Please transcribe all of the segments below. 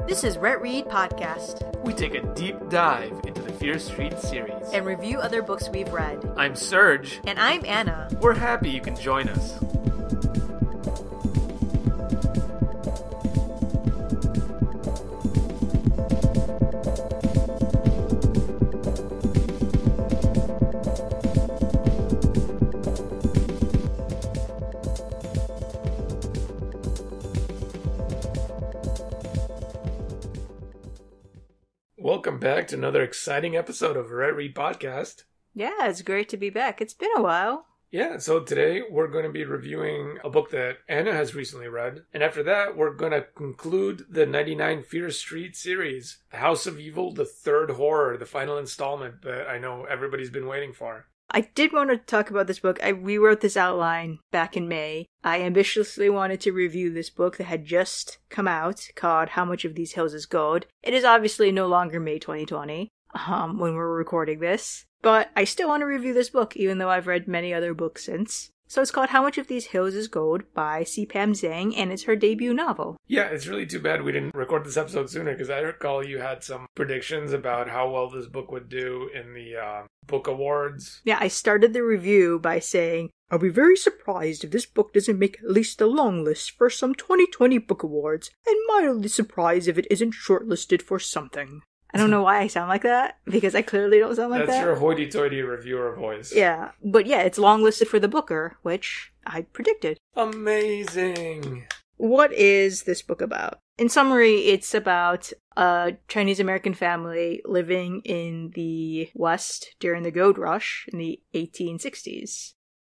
This is RetRead Podcast. We take a deep dive into the Fear Street series And review other books we've read. I'm Serge. And I'm Anna. We're happy you can join us. Welcome back to another exciting episode of RetRead Podcast. Yeah, it's great to be back. It's been a while. Yeah, so today we're going to be reviewing a book that Anna has recently read. And after that, we're going to conclude the 99 Fear Street series. The House of Evil, the third horror, the final installment that I know everybody's been waiting for. I did want to talk about this book. I rewrote this outline back in May. I ambitiously wanted to review this book that had just come out called How Much of These Hills is Gold. It is obviously no longer May 2020 when we're recording this, but I still want to review this book even though I've read many other books since. So it's called How Much of These Hills is Gold by C Pam Zhang, and it's her debut novel. Yeah, it's really too bad we didn't record this episode sooner, because I recall you had some predictions about how well this book would do in the book awards. Yeah, I started the review by saying, I'll be very surprised if this book doesn't make at least the long list for some 2020 book awards, and mildly surprised if it isn't shortlisted for something. I don't know why I sound like that, because I clearly don't sound like that. That's your hoity-toity reviewer voice. Yeah, but yeah, it's longlisted for the Booker, which I predicted. Amazing! What is this book about? In summary, it's about a Chinese-American family living in the West during the Gold Rush in the 1860s.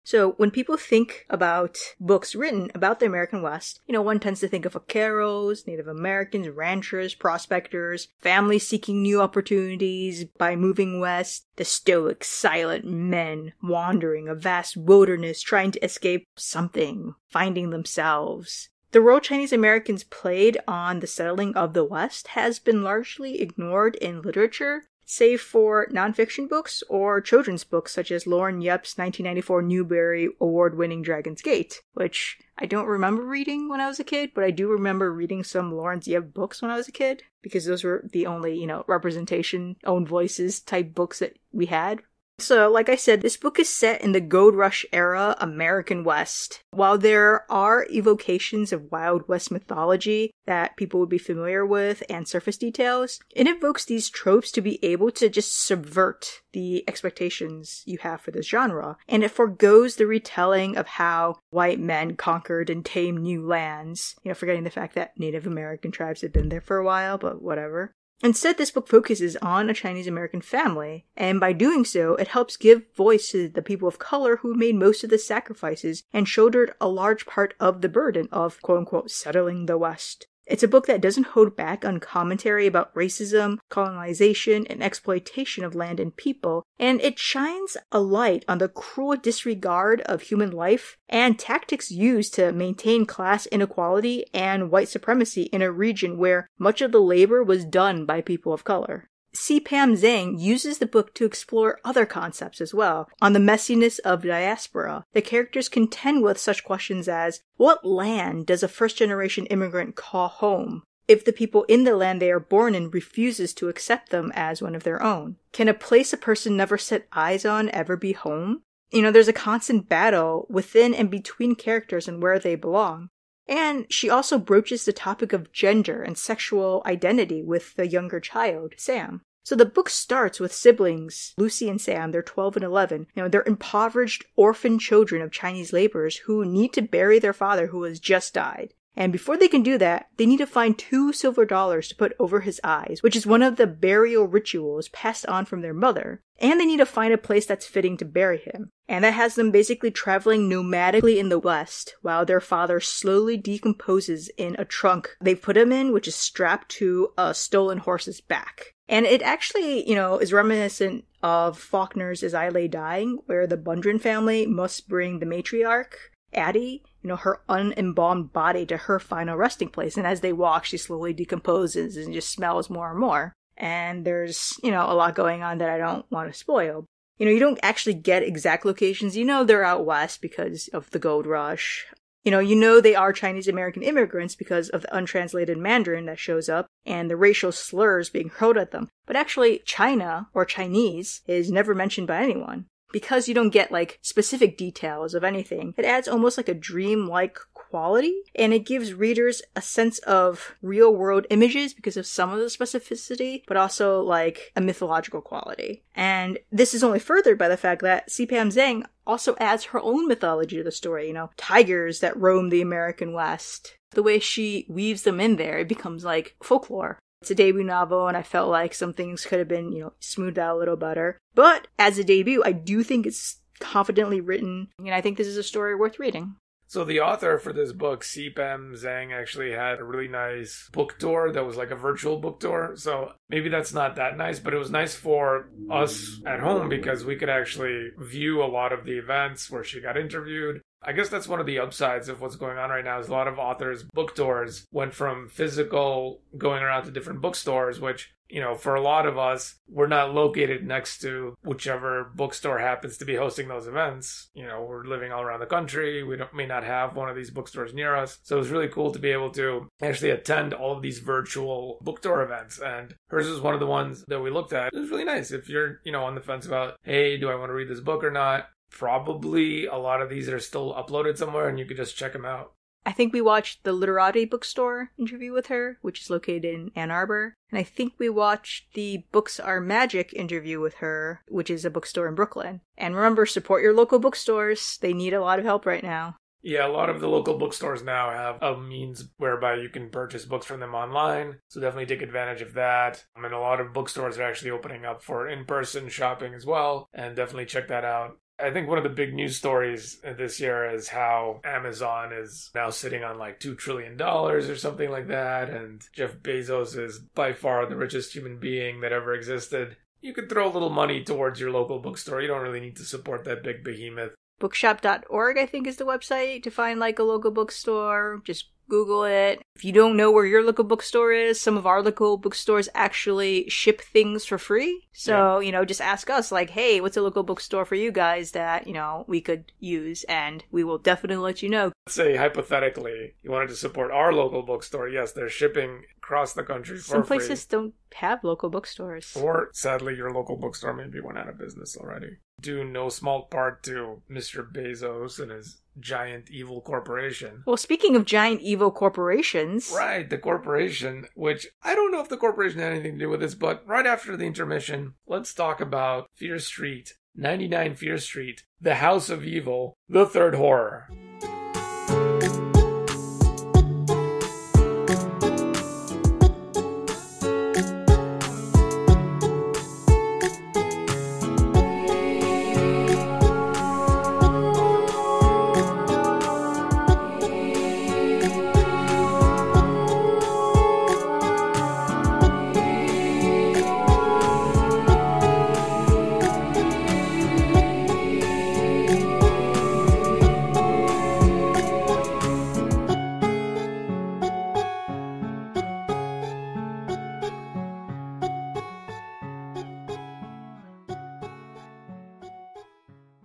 So when people think about books written about the American West, one tends to think of vaqueros, Native Americans, ranchers, prospectors, families seeking new opportunities by moving west, the stoic, silent men wandering a vast wilderness trying to escape something, finding themselves. The role Chinese Americans played on the settling of the West has been largely ignored in literature, save for nonfiction books or children's books such as Lauren Yep's 1994 Newbery Award-winning Dragon's Gate, which I don't remember reading when I was a kid, but I do remember reading some Lawrence Yep books when I was a kid, because those were the only, representation, own voices type books that we had. So, like I said, this book is set in the Gold Rush era American West. While there are evocations of Wild West mythology that people would be familiar with and surface details, it invokes these tropes to be able to just subvert the expectations you have for this genre. And it forgoes the retelling of how white men conquered and tamed new lands, forgetting the fact that Native American tribes had been there for a while, but whatever. Instead, this book focuses on a Chinese-American family, and by doing so, it helps give voice to the people of color who made most of the sacrifices and shouldered a large part of the burden of, quote-unquote, settling the West. It's a book that doesn't hold back on commentary about racism, colonization, and exploitation of land and people, and it shines a light on the cruel disregard of human life and tactics used to maintain class inequality and white supremacy in a region where much of the labor was done by people of color. C Pam Zhang uses the book to explore other concepts as well, on the messiness of diaspora. The characters contend with such questions as, what land does a first-generation immigrant call home if the people in the land they are born in refuses to accept them as one of their own? Can a place a person never set eyes on ever be home? There's a constant battle within and between characters and where they belong. And she also broaches the topic of gender and sexual identity with the younger child, Sam. So the book starts with siblings, Lucy and Sam, they're 12 and 11. They're impoverished orphan children of Chinese laborers who need to bury their father who has just died. And before they can do that, they need to find $2 silver to put over his eyes, which is one of the burial rituals passed on from their mother. And they need to find a place that's fitting to bury him. And that has them basically traveling nomadically in the West, while their father slowly decomposes in a trunk they've put him in, which is strapped to a stolen horse's back. And it actually, is reminiscent of Faulkner's As I Lay Dying, where the Bundren family must bring the matriarch, Addie, her unembalmed body to her final resting place. And as they walk, she slowly decomposes and just smells more and more. And there's, a lot going on that I don't want to spoil. You don't actually get exact locations. They're out west because of the gold rush. You know they are Chinese American immigrants because of the untranslated Mandarin that shows up and the racial slurs being hurled at them. But actually, China, or Chinese, is never mentioned by anyone. Because you don't get, specific details of anything, it adds almost like a dream-like quality, and it gives readers a sense of real-world images because of some of the specificity, but also, a mythological quality. And this is only furthered by the fact that C Pam Zhang also adds her own mythology to the story, tigers that roam the American West. The way she weaves them in there, it becomes like folklore. It's a debut novel, and I felt like some things could have been, smoothed out a little better. But as a debut, I do think it's confidently written, and I think this is a story worth reading. So the author for this book, C Pam Zhang, actually had a really nice book tour that was like a virtual book tour. So maybe that's not that nice, but it was nice for us at home because we could actually view a lot of the events where she got interviewed. I guess that's one of the upsides of what's going on right now is a lot of authors' book tours went from physical going around to different bookstores, which, for a lot of us, we're not located next to whichever bookstore happens to be hosting those events. We're living all around the country. We may not have one of these bookstores near us. So it's really cool to be able to actually attend all of these virtual book tour events. And hers is one of the ones that we looked at. It was really nice. If you're, on the fence about, hey, do I want to read this book or not? Probably a lot of these are still uploaded somewhere and you could just check them out. I think we watched the Literati bookstore interview with her, which is located in Ann Arbor. And I think we watched the Books Are Magic interview with her, which is a bookstore in Brooklyn. And remember, support your local bookstores. They need a lot of help right now. Yeah, a lot of the local bookstores now have a means whereby you can purchase books from them online. So definitely take advantage of that. And a lot of bookstores are actually opening up for in-person shopping as well. And definitely check that out. I think one of the big news stories this year is how Amazon is now sitting on $2 trillion or something like that. And Jeff Bezos is by far the richest human being that ever existed. You could throw a little money towards your local bookstore. You don't really need to support that big behemoth. Bookshop.org, I think, is the website to find a local bookstore. Just Google it. If you don't know where your local bookstore is, some of our local bookstores actually ship things for free. So, just ask us, hey, what's a local bookstore for you guys that, we could use? And we will definitely let you know. Let's say, hypothetically, you wanted to support our local bookstore. Yes, they're shipping across the country for free. Some places don't have local bookstores. Or, sadly, your local bookstore maybe went out of business already. Due no small part to Mr. Bezos and his giant evil corporation. Well, speaking of giant evil corporations... Right, the corporation, which I don't know if the corporation had anything to do with this, but right after the intermission, let's talk about Fear Street, 99 Fear Street, The House of Evil, the third horror.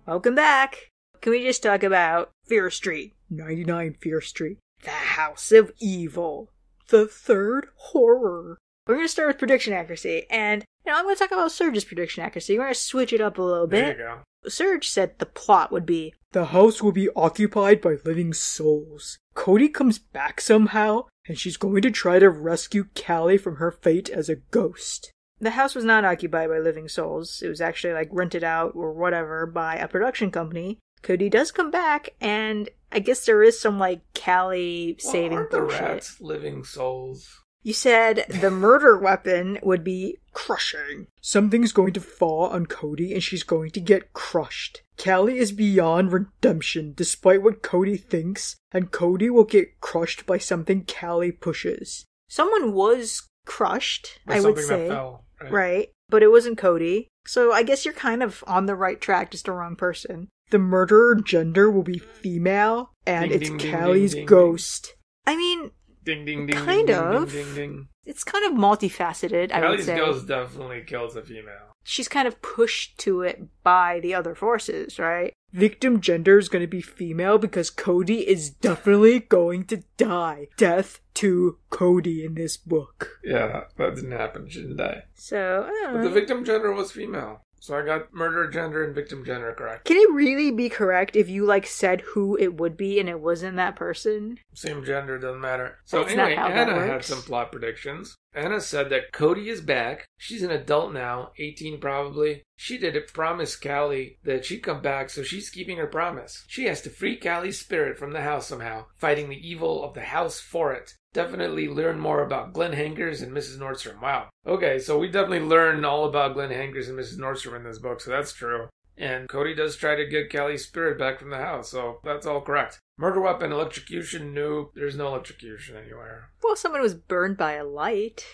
Welcome back! Can we just talk about Fear Street, 99 Fear Street, The House of Evil, the third horror? We're going to start with prediction accuracy, and I'm going to talk about Serge's prediction accuracy. We're going to switch it up a little bit. There you go. Serge said the plot would be, the house will be occupied by living souls. Cody comes back somehow, and she's going to try to rescue Callie from her fate as a ghost. The house was not occupied by living souls. It was actually rented out or whatever by a production company. Cody does come back, and I guess there is some Callie saving aren't bullshit. The rats living souls? You said the murder weapon would be crushing. Something's going to fall on Cody and she's going to get crushed. Callie is beyond redemption despite what Cody thinks, and Cody will get crushed by something Callie pushes. Someone was crushed, By I would something say. that fell, right, but it wasn't Cody. So I guess you're kind of on the right track, just the wrong person. The murderer gender will be female, and Ding, it's ding, ding, Callie's ding, ding, ghost. I mean, Ding, ding, ding, kind ding, of. ding, ding, ding. It's kind of multifaceted, I would Callie's say. ghost definitely kills a female. She's kind of pushed to it by the other forces, right? victim gender is going to be female because Cody is definitely going to die. Death to Cody in this book. Yeah, that didn't happen. She didn't die. So, But the victim gender was female. So I got murder gender and victim gender correct. Can it really be correct if you, said who it would be and it wasn't that person? Same gender, doesn't matter. So That's anyway, not how that Anna had works. some plot predictions. Anna said that Cody is back. She's an adult now, 18 probably. She did promise Callie that she'd come back, so she's keeping her promise. She has to free Callie's spirit from the house somehow, fighting the evil of the house for it. Definitely learn more about Glenn Hankers and Mrs. Nordstrom. Wow. Okay, so we definitely learn all about Glenn Hankers and Mrs. Nordstrom in this book, so that's true. And Cody does try to get Callie's spirit back from the house, so that's all correct. Murder weapon, electrocution, nope. There's no electrocution anywhere. Well, someone was burned by a light.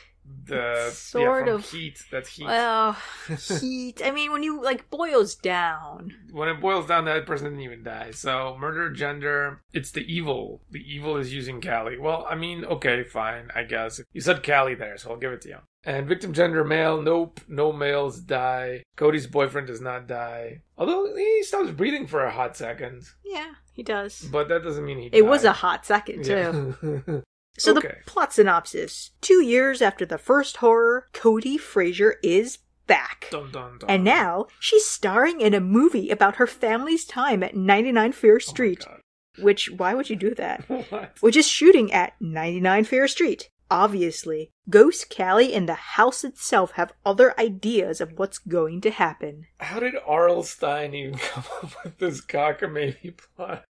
Sort of heat. That's heat. Well, heat. I mean, when you, boils down. When it boils down, that person didn't even die. So, murder, gender, it's the evil. The evil is using Callie. Well, I mean, okay, fine, I guess. You said Callie there, so I'll give it to you. And victim gender, male, nope. No males die. Cody's boyfriend does not die. Although, he stops breathing for a hot second. Yeah, he does. But that doesn't mean he died. It was a hot second, too. Yeah. So okay. The plot synopsis. 2 years after the first horror, Cody Frazier is back. Dun, dun, dun. And now, she's starring in a movie about her family's time at 99 Fair Street. Oh my God. Which, why would you do that? What? Which is shooting at 99 Fair Street. Obviously, Ghost, Callie, and the house itself have other ideas of what's going to happen. How did R.L. Stine even come up with this cockamamie plot?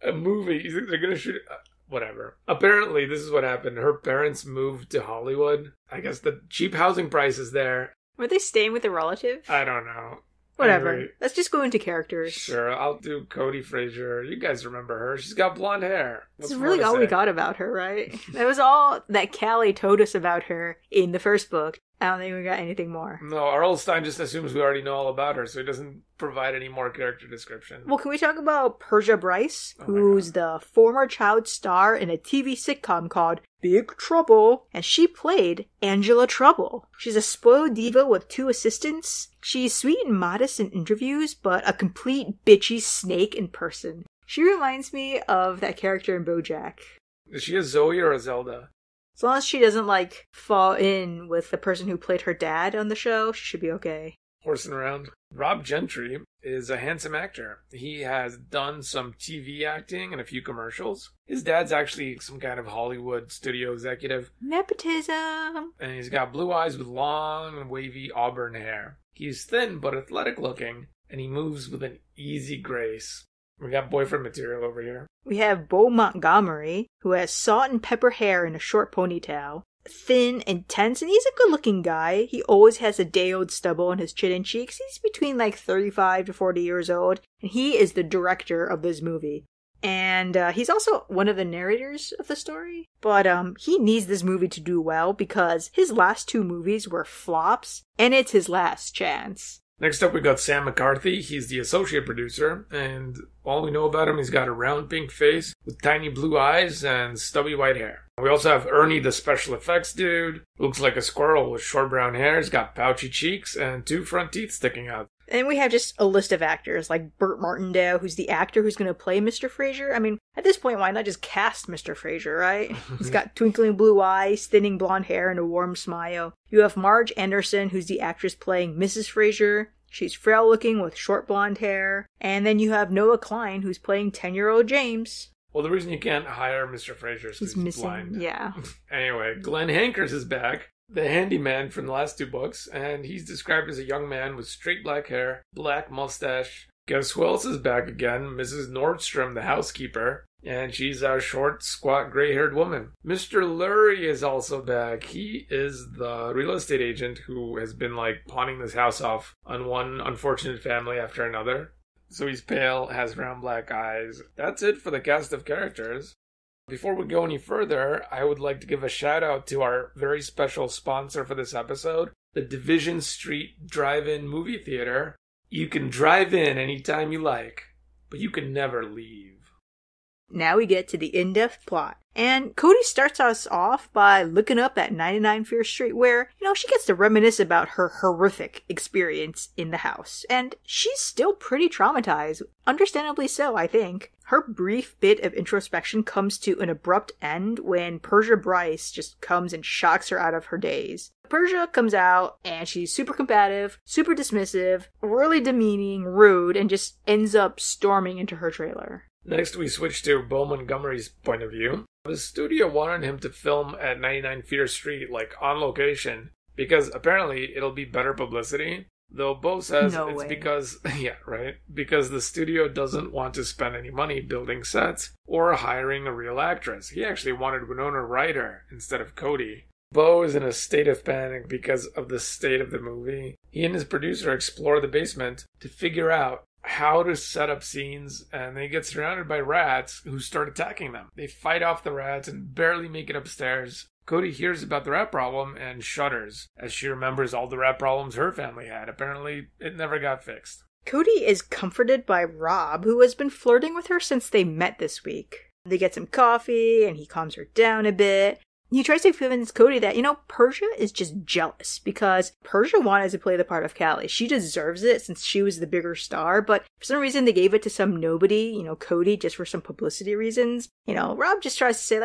A movie. They're going to shoot... Whatever. Apparently, this is what happened. Her parents moved to Hollywood. I guess the cheap housing prices there. Were they staying with a relative? I don't know. Whatever. Anyway, Let's just go into characters. sure, I'll do Cody Frazier. You guys remember her. She's got blonde hair. That's really all we got about her, right? That was all that Callie told us about her in the first book. I don't think we got anything more. No, R.L. Stine just assumes we already know all about her, so he doesn't provide any more character description. Well, can we talk about Persia Bryce, who's the former child star in a TV sitcom called Big Trouble, and she played Angela Trouble. She's a spoiled diva with 2 assistants. She's sweet and modest in interviews, but a complete bitchy snake in person. She reminds me of that character in BoJack. Is she a Zoe or a Zelda? As long as she doesn't, fall in with the person who played her dad on the show, she should be okay. Horsing around. Rob Gentry is a handsome actor. He has done some TV acting and a few commercials. His dad's actually some kind of Hollywood studio executive. Nepotism! And he's got blue eyes with long and wavy auburn hair. He's thin but athletic looking, and he moves with an easy grace. We got boyfriend material over here. We have Bo Montgomery, who has salt and pepper hair and a short ponytail. Thin, intense, and he's a good-looking guy. He always has a day-old stubble on his chin and cheeks. He's between 35 to 40 years old, and he is the director of this movie. And he's also one of the narrators of the story. But he needs this movie to do well because his last 2 movies were flops, and it's his last chance. Next up, we got Sam McCarthy. He's the associate producer, and all we know about him, he's got a round pink face with tiny blue eyes and stubby white hair. We also have Ernie, the special effects dude. Looks like a squirrel with short brown hair. He's got pouchy cheeks and 2 front teeth sticking out. And we have just a list of actors, like Burt Martindale, who's the actor who's going to play Mr. Frazier. I mean, at this point, why not just cast Mr. Frazier, right? He's got twinkling blue eyes, thinning blonde hair, and a warm smile. You have Marge Anderson, who's the actress playing Mrs. Frazier. She's frail-looking with short blonde hair. And then you have Noah Klein, who's playing 10-year-old James. Well, the reason you can't hire Mr. Frazier is He's because he's missing, blind. yeah. Anyway, Glenn Hankers is back, the handyman from the last 2 books, and he's described as a young man with straight black hair, black mustache. Guess who else is back again? Mrs. Nordstrom, the housekeeper. And she's a short, squat, gray-haired woman. Mr. Lurie is also back. He is the real estate agent who has been, pawning this house off on one unfortunate family after another. So he's pale, has round black eyes. That's it for the cast of characters. Before we go any further, I would like to give a shout-out to our very special sponsor for this episode, the Division Street Drive-In Movie Theater. You can drive in anytime you like, but you can never leave. Now we get to the in-depth plot. And Cody starts us off by looking up at 99 Fear Street where, she gets to reminisce about her horrific experience in the house. And she's still pretty traumatized. Understandably so, I think. Her brief bit of introspection comes to an abrupt end when Persia Bryce just comes and shocks her out of her daze. Persia comes out and she's super combative, super dismissive, really demeaning, rude, and just ends up storming into her trailer. Next, we switch to Bo Montgomery's point of view. The studio wanted him to film at 99 Fear Street, on location, because apparently it'll be better publicity. Though Bo says No it's way. because, because the studio doesn't want to spend any money building sets or hiring a real actress. He actually wanted Winona Ryder instead of Cody. Bo is in a state of panic because of the state of the movie. He and his producer explore the basement to figure out how to set up scenes, and they get surrounded by rats who start attacking them. They fight off the rats and barely make it upstairs. Cody hears about the rat problem and shudders as she remembers all the rat problems her family had. Apparently, it never got fixed. Cody is comforted by Rob, who has been flirting with her since they met this week. They get some coffee, and he calms her down a bit. He tries to convince Cody that, Persia is just jealous because Persia wanted to play the part of Callie. She deserves it since she was the bigger star, but for some reason they gave it to some nobody, Cody, just for some publicity reasons. Rob just tries to say,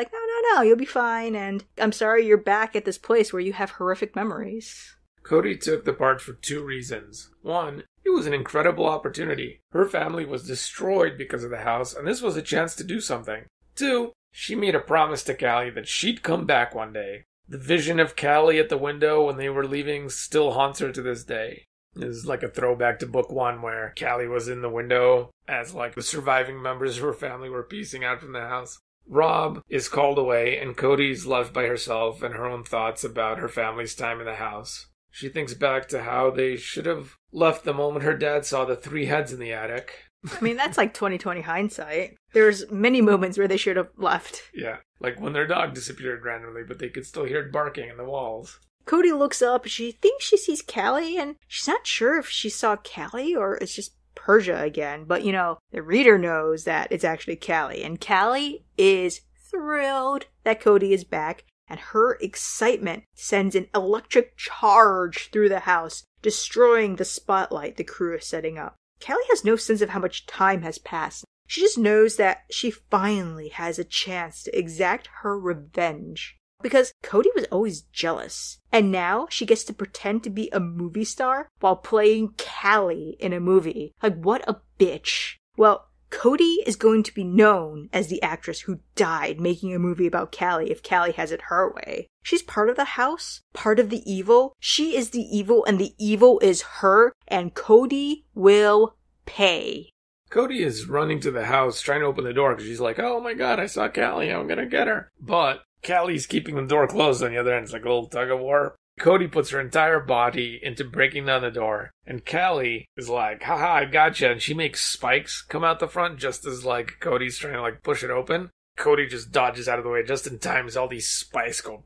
no, you'll be fine, and I'm sorry you're back at this place where you have horrific memories. Cody took the part for two reasons. One, it was an incredible opportunity. Her family was destroyed because of the house, and this was a chance to do something. Two, she made a promise to Callie that she'd come back one day. The vision of Callie at the window when they were leaving still haunts her to this day. It is like a throwback to book one where Callie was in the window as the surviving members of her family were piecing out from the house. Rob is called away and Cody's left by herself and her own thoughts about her family's time in the house. She thinks back to how they should have left the moment her dad saw the 3 heads in the attic. That's 20/20 hindsight. There's many moments where they should have left. Yeah, when their dog disappeared randomly, but they could still hear it barking in the walls. Cody looks up, she thinks she sees Callie, and she's not sure if she saw Callie or it's just Persia again. But, the reader knows that it's actually Callie, and Callie is thrilled that Cody is back, and her excitement sends an electric charge through the house, destroying the spotlight the crew is setting up. Callie has no sense of how much time has passed. She just knows that she finally has a chance to exact her revenge. Because Cody was always jealous. And now she gets to pretend to be a movie star while playing Callie in a movie. What a bitch. Well, Cody is going to be known as the actress who died making a movie about Callie if Callie has it her way. She's part of the house, part of the evil. She is the evil and the evil is her, and Cody will pay. Cody is running to the house trying to open the door because she's like, oh my god, I saw Callie, I'm gonna get her. But Callie's keeping the door closed on the other end. It's like a little tug of war. Cody puts her entire body into breaking down the door, and Callie is like, haha, I gotcha, and she makes spikes come out the front just as, Cody's trying to, push it open. Cody just dodges out of the way just in time as all these spikes go,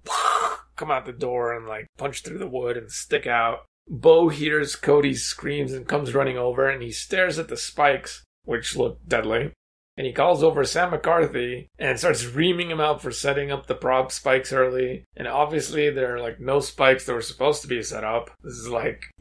come out the door and, punch through the wood and stick out. Bo hears Cody's screams and comes running over, and he stares at the spikes, which look deadly. And he calls over Sam McCarthy and starts reaming him out for setting up the prop spikes early. And obviously there are no spikes that were supposed to be set up. This is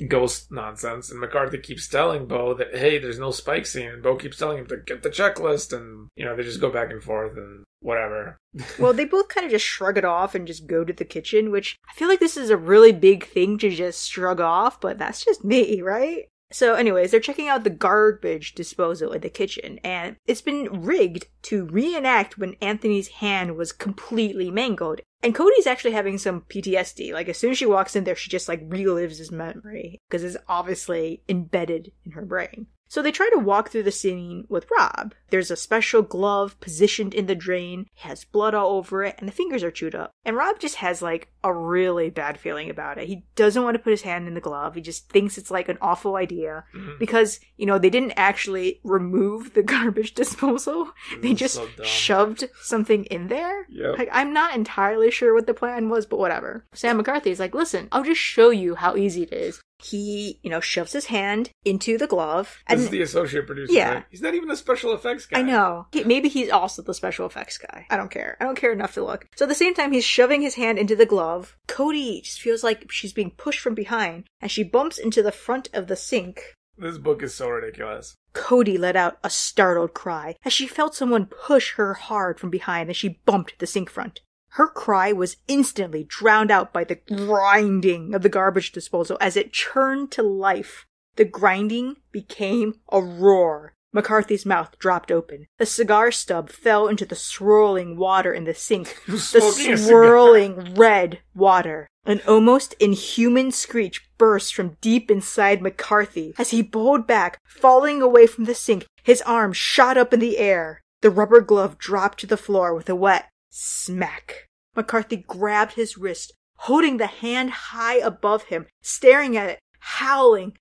ghost nonsense. And McCarthy keeps telling Bo that, hey, there's no spike scene. And Bo keeps telling him to get the checklist. And, they just go back and forth and whatever. Well, they both kind of just shrug it off and just go to the kitchen, which I feel like this is a really big thing to just shrug off. But that's just me, right? So anyways, they're checking out the garbage disposal in the kitchen, and it's been rigged to reenact when Anthony's hand was completely mangled. And Cody's actually having some PTSD. As soon as she walks in there, she just relives his memory, because it's obviously embedded in her brain. So they try to walk through the scene with Rob. There's a special glove positioned in the drain, it has blood all over it, and the fingers are chewed up. And Rob just has a really bad feeling about it. He doesn't want to put his hand in the glove. He just thinks it's like an awful idea because, they didn't actually remove the garbage disposal. They just shoved something in there. Yep. Like, I'm not entirely sure what the plan was, but whatever. Sam McCarthy's like, listen, I'll just show you how easy it is. He, shoves his hand into the glove. This is the associate producer, right? He's not even a special effects guy. I know. Maybe he's also the special effects guy. I don't care. I don't care enough to look. So at the same time he's shoving his hand into the glove, Cody just feels like she's being pushed from behind, and she bumps into the front of the sink. This book is so ridiculous. Cody let out a startled cry as she felt someone push her hard from behind as she bumped the sink front. Her cry was instantly drowned out by the grinding of the garbage disposal as it churned to life. The grinding became a roar. McCarthy's mouth dropped open. The cigar stub fell into the swirling water in the sink. The swirling red water. An almost inhuman screech burst from deep inside McCarthy as he bowled back, falling away from the sink. His arm shot up in the air. The rubber glove dropped to the floor with a wet smack. McCarthy grabbed his wrist, holding the hand high above him, staring at it, howling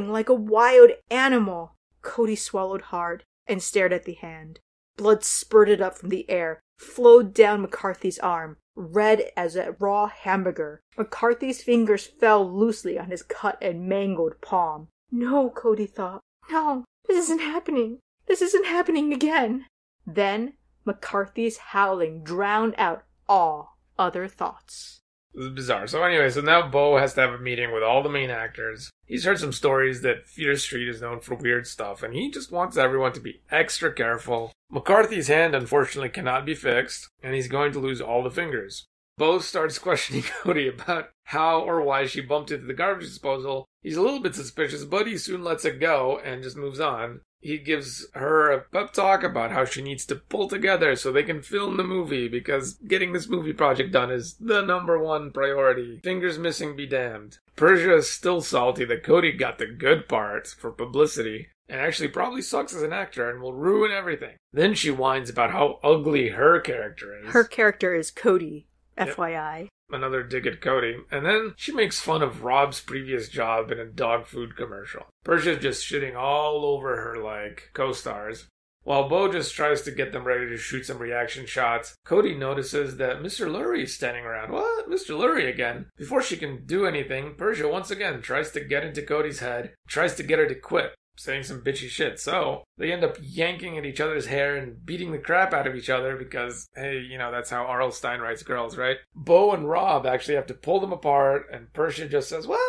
like a wild animal. Cody swallowed hard and stared at the hand. Blood spurted up from the air, flowed down McCarthy's arm, red as a raw hamburger. McCarthy's fingers fell loosely on his cut and mangled palm. No, Cody thought. No, this isn't happening. This isn't happening again. Then McCarthy's howling drowned out all other thoughts. This is bizarre. So anyway, now Bo has to have a meeting with all the main actors. He's heard some stories that Feeder Street is known for weird stuff, and he just wants everyone to be extra careful. McCarthy's hand, unfortunately, cannot be fixed, and he's going to lose all the fingers. Bo starts questioning Cody about how or why she bumped into the garbage disposal. He's a little bit suspicious, but he soon lets it go and just moves on. He gives her a pep talk about how she needs to pull together so they can film the movie, because getting this movie project done is the #1 priority. Fingers missing be damned. Persia is still salty that Cody got the good part for publicity, and actually probably sucks as an actor and will ruin everything. Then she whines about how ugly her character is. Her character is Cody, FYI. Yep. Another dig at Cody. And then she makes fun of Rob's previous job in a dog food commercial. Persia's just shitting all over her, co-stars. While Bo just tries to get them ready to shoot some reaction shots, Cody notices that Mr. Lurie is standing around. What? Mr. Lurie again? Before she can do anything, Persia once again tries to get into Cody's head, tries to get her to quit, saying some bitchy shit. So they end up yanking at each other's hair and beating the crap out of each other because, hey, that's how R.L. Stine writes girls, right? Bo and Rob actually have to pull them apart, and Persia just says, well,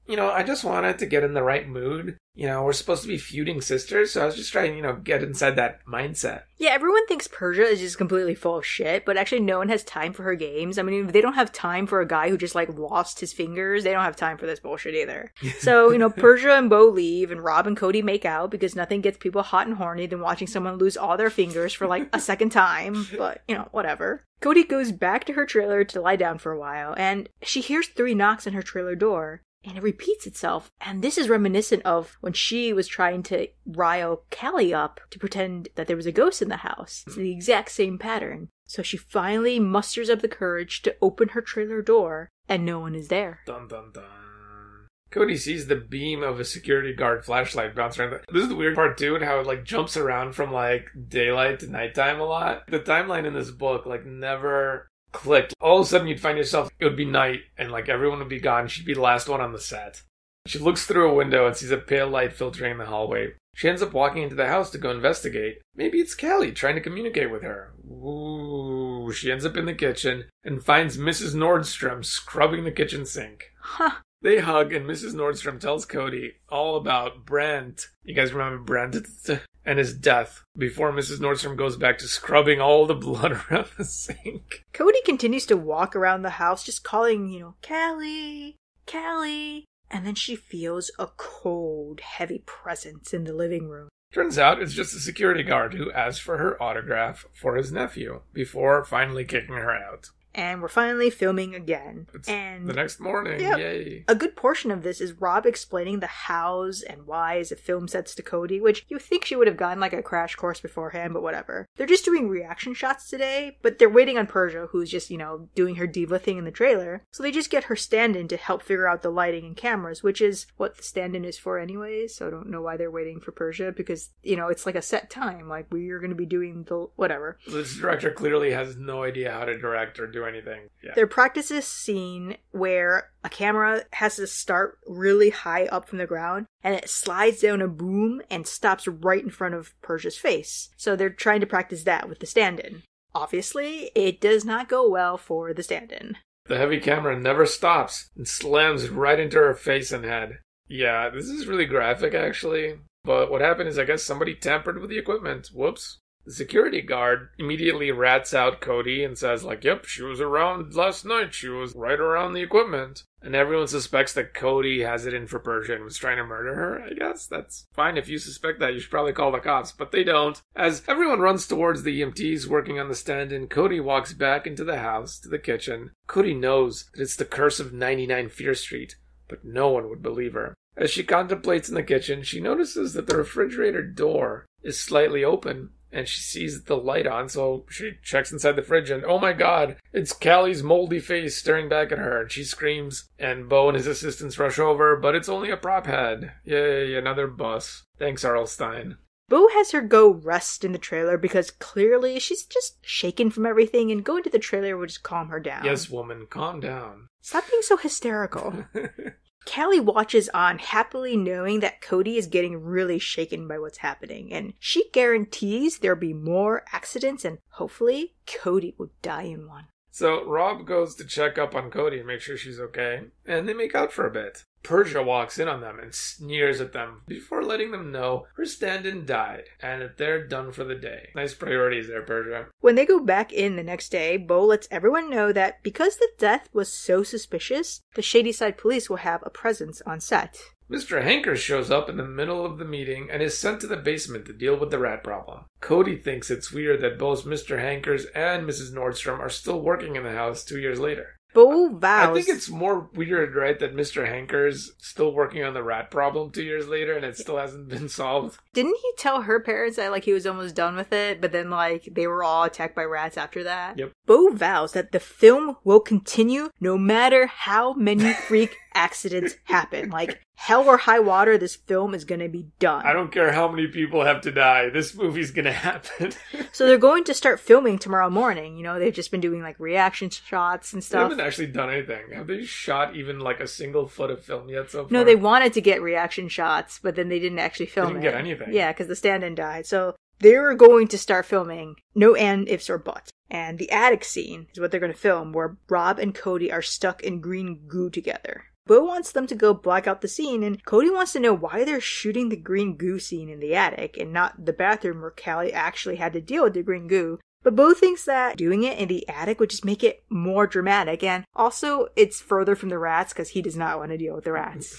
I just wanted to get in the right mood. We're supposed to be feuding sisters, so I was just trying, get inside that mindset. Yeah, everyone thinks Persia is just completely full of shit, but actually no one has time for her games. I mean, if they don't have time for a guy who just, lost his fingers, they don't have time for this bullshit either. So, Persia and Bo leave, and Rob and Cody make out, because nothing gets people hot and horny than watching someone lose all their fingers for, a second time. But, whatever. Cody goes back to her trailer to lie down for a while, and she hears 3 knocks on her trailer door. And it repeats itself. And this is reminiscent of when she was trying to rile Callie up to pretend that there was a ghost in the house. It's the exact same pattern. So she finally musters up the courage to open her trailer door, and no one is there. Dun dun dun. Cody sees the beam of a security guard flashlight bounce around. This is the weird part too, and how it jumps around from daylight to nighttime a lot. The timeline in this book never clicked. All of a sudden you'd find yourself, it would be night and everyone would be gone. She'd be the last one on the set. She looks through a window and sees a pale light filtering in the hallway. She ends up walking into the house to go investigate. Maybe it's Callie trying to communicate with her. Ooh, she ends up in the kitchen and finds Mrs. Nordstrom scrubbing the kitchen sink. Huh. They hug, and Mrs. Nordstrom tells Cody all about Brent. You guys remember Brent? And his death before Mrs. Nordstrom goes back to scrubbing all the blood around the sink. Cody continues to walk around the house just calling, Callie, Callie. And then she feels a cold, heavy presence in the living room. Turns out it's just a security guard who asked for her autograph for his nephew before finally kicking her out. and we're finally filming again. It's and the next morning. Yep. Yay. A good portion of this is Rob explaining the hows and whys of film sets to Cody, which you think she would have gotten like a crash course beforehand, but whatever. They're just doing reaction shots today, but they're waiting on Persia, who's just, doing her diva thing in the trailer. So they just get her stand-in to help figure out the lighting and cameras, which is what the stand-in is for anyways, so I don't know why they're waiting for Persia, because, it's like a set time, like we're going to be doing the whatever. This director clearly has no idea how to direct or do anything. Yeah. Their practice is scene where a camera has to start really high up from the ground, and it slides down a boom and stops right in front of Persia's face. So they're trying to practice that with the stand-in. Obviously, it does not go well for the stand-in. The heavy camera never stops and slams right into her face and head. Yeah, this is really graphic, actually. But what happened is, I guess somebody tampered with the equipment. Whoops. The security guard immediately rats out Cody and says, yep, she was around last night. She was right around the equipment. And everyone suspects that Cody has it in for Persia and was trying to murder her. I guess that's fine. If you suspect that, you should probably call the cops. But they don't. As everyone runs towards the EMTs working on the stand-in, Cody walks back into the house, to the kitchen. Cody knows that it's the curse of 99 Fear Street, but no one would believe her. As she contemplates in the kitchen, she notices that the refrigerator door is slightly open, and she sees the light on, so she checks inside the fridge, and oh my god, it's Callie's moldy face staring back at her, and she screams, and Bo and his assistants rush over, but it's only a prop head. Yay, another bus. Thanks, Arlstein. Bo has her go rest in the trailer because clearly she's just shaken from everything, and going to the trailer would just calm her down. Yes, woman, calm down. Stop being so hysterical. Callie watches on, happily knowing that Cody is getting really shaken by what's happening, and she guarantees there'll be more accidents, and hopefully Cody will die in one. So Rob goes to check up on Cody and make sure she's okay, and they make out for a bit. Persia walks in on them and sneers at them before letting them know her stand-in died and that they're done for the day. Nice priorities there, Persia. When they go back in the next day, Bo lets everyone know that because the death was so suspicious, the Shadyside police will have a presence on set. Mr. Hankers shows up in the middle of the meeting and is sent to the basement to deal with the rat problem. Cody thinks it's weird that both Mr. Hankers and Mrs. Nordstrom are still working in the house 2 years later. Bo vows... I think it's more weird, right, that Mr. Hankers still working on the rat problem 2 years later and it still hasn't been solved. Didn't he tell her parents that, he was almost done with it, but then, they were all attacked by rats after that? Yep. Bo vows that the film will continue no matter how many freak accidents happen. Hell or high water, this film is gonna be done. I don't care how many people have to die. This movie's gonna happen. So they're going to start filming tomorrow morning. They've just been doing, reaction shots and stuff. They haven't actually done anything. Have they shot even, a single foot of film yet so far? No, they wanted to get reaction shots, but then they didn't actually film it. They didn't get anything. Yeah, because the stand-in died. So they were going to start filming. No and, ifs, or buts. And the attic scene is what they're going to film, where Rob and Cody are stuck in green goo together. Bo wants them to go black out the scene, and Cody wants to know why they're shooting the green goo scene in the attic and not the bathroom where Callie actually had to deal with the green goo. But Bo thinks that doing it in the attic would just make it more dramatic, and also it's further from the rats because he does not want to deal with the rats.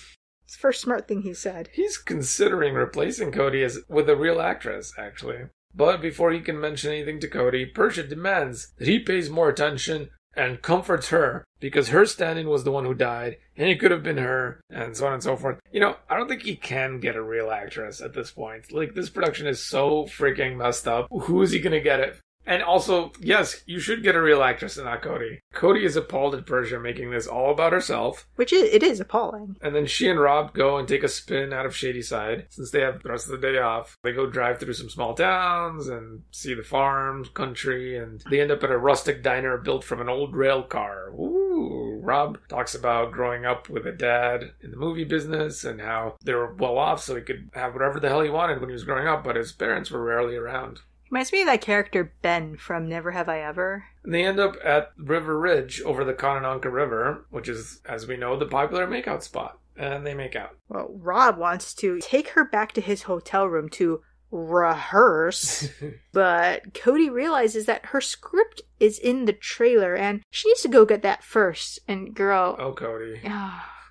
It's the first smart thing he said. He's considering replacing Cody with a real actress, actually. But before he can mention anything to Cody, Persia demands that he pays more attention and comforts her because her stand-in was the one who died and it could have been her and so on and so forth. I don't think he can get a real actress at this point. This production is so freaking messed up. Who is he gonna get it? And also, yes, you should get a real actress and not Cody. Cody is appalled at Persia making this all about herself. It is appalling. And then she and Rob go and take a spin out of Shadyside. Since they have the rest of the day off, they go drive through some small towns and see the farms, country, and they end up at a rustic diner built from an old rail car. Ooh. Rob talks about growing up with a dad in the movie business and how they were well off so he could have whatever the hell he wanted when he was growing up, but his parents were rarely around. Reminds me of that character Ben from Never Have I Ever. And they end up at River Ridge over the Conononka River, which is, as we know, the popular makeout spot. And they make out. Well, Rob wants to take her back to his hotel room to rehearse, but Cody realizes that her script is in the trailer and she needs to go get that first. And girl... Oh, Cody.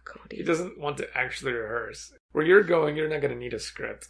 Cody. He doesn't want to actually rehearse. Where you're going, you're not going to need a script.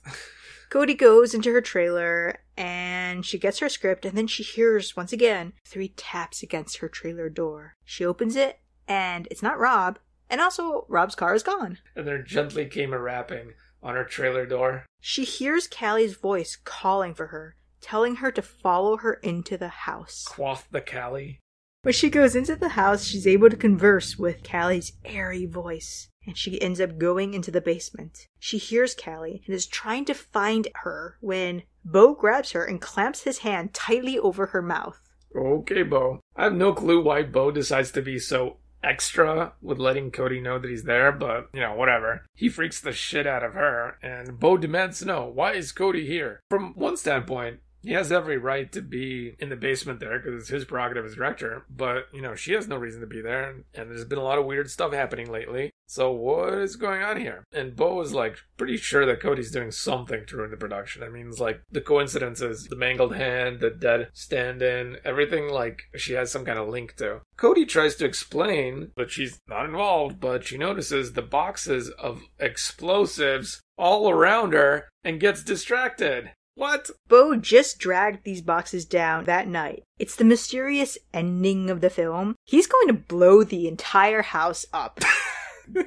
Cody goes into her trailer and she gets her script, and then she hears, once again, 3 taps against her trailer door. She opens it, and it's not Rob, and also Rob's car is gone. And there gently came a rapping on her trailer door. She hears Callie's voice calling for her, telling her to follow her into the house. Quoth the Callie. When she goes into the house, she's able to converse with Callie's airy voice, and she ends up going into the basement. She hears Callie and is trying to find her when Bo grabs her and clamps his hand tightly over her mouth. Okay, Bo. I have no clue why Bo decides to be so extra with letting Cody know that he's there, but, whatever. He freaks the shit out of her, and Bo demands to know, why is Cody here? From one standpoint, he has every right to be in the basement there because it's his prerogative as director, but, she has no reason to be there, and there's been a lot of weird stuff happening lately. So what is going on here? And Bo is pretty sure that Cody's doing something to ruin the production. I mean, it's the coincidences, the mangled hand, the dead stand-in, everything she has some kind of link to. Cody tries to explain that she's not involved, but she notices the boxes of explosives all around her and gets distracted. What? Bo just dragged these boxes down that night. It's the mysterious ending of the film. He's going to blow the entire house up.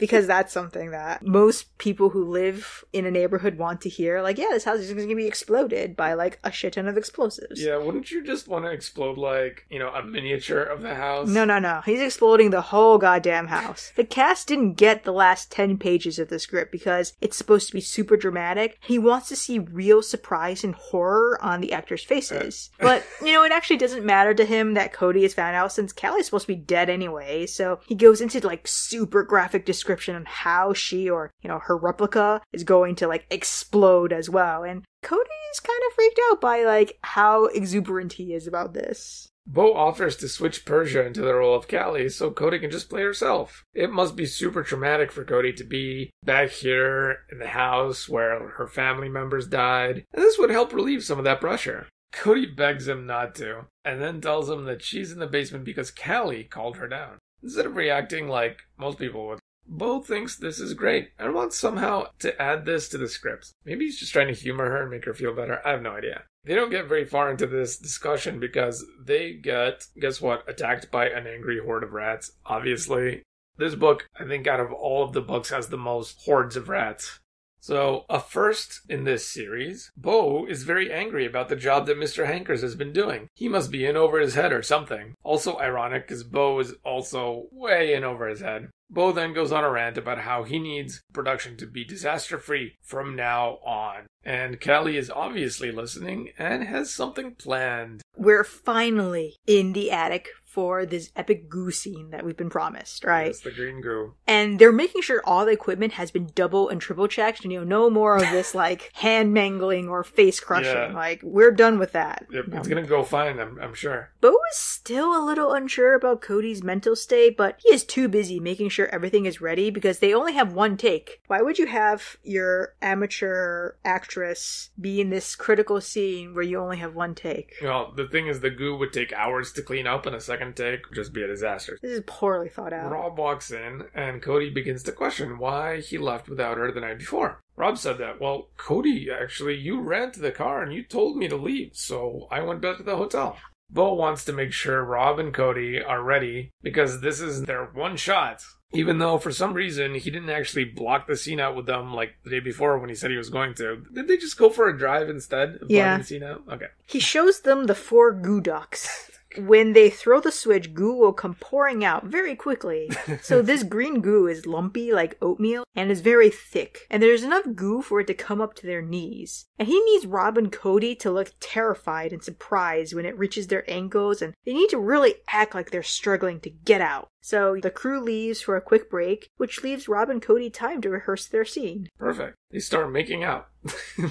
Because that's something that most people who live in a neighborhood want to hear. This house is going to be exploded by, a shit ton of explosives. Yeah, wouldn't you just want to explode, a miniature of the house? No. He's exploding the whole goddamn house. The cast didn't get the last 10 pages of the script because it's supposed to be super dramatic. He wants to see real surprise and horror on the actors' faces. But, it actually doesn't matter to him that Cody is found out since Callie's supposed to be dead anyway. So he goes into, super graphic description on how she or, her replica is going to, explode as well. And Cody's kind of freaked out by, how exuberant he is about this. Bo offers to switch Persia into the role of Callie so Cody can just play herself. It must be super traumatic for Cody to be back here in the house where her family members died, and this would help relieve some of that pressure. Cody begs him not to, and then tells him that she's in the basement because Callie called her down. Instead of reacting like most people would, Bo thinks this is great and wants somehow to add this to the script. Maybe he's just trying to humor her and make her feel better. I have no idea. They don't get very far into this discussion because they get, guess what, attacked by an angry horde of rats. Obviously, this book, I think out of all of the books, has the most hordes of rats. So, a first in this series, Bo is very angry about the job that Mr. Hankers has been doing. He must be in over his head or something. Also ironic, because Bo is also way in over his head. Bo then goes on a rant about how he needs production to be disaster-free from now on. And Callie is obviously listening and has something planned. We're finally in the attic for this epic goo scene that we've been promised, right? It's the green goo. And they're making sure all the equipment has been double and triple checked. And, no more of this, hand mangling or face crushing. Yeah. We're done with that. Yep, it's gonna go fine, I'm sure. Bo is still a little unsure about Cody's mental state, but he is too busy making sure everything is ready because they only have one take. Why would you have your amateur actress be in this critical scene where you only have one take? Well, the thing is, the goo would take hours to clean up, and a second take would just be a disaster. This is poorly thought out. Rob walks in, and Cody begins to question why he left without her the night before. Rob said that, well, Cody, actually, you ran to the car and you told me to leave, so I went back to the hotel. Bo wants to make sure Rob and Cody are ready because this is their one shot. Even though, for some reason, he didn't actually block the scene out with them the day before when he said he was going to. Did they just go for a drive instead of blocking the scene out? Okay. He shows them the 4 goo ducts. When they throw the switch, goo will come pouring out very quickly. So this green goo is lumpy like oatmeal and is very thick. And there's enough goo for it to come up to their knees. And he needs Rob and Cody to look terrified and surprised when it reaches their ankles, and they need to really act like they're struggling to get out. So the crew leaves for a quick break, which leaves Rob and Cody time to rehearse their scene. Perfect. They start making out.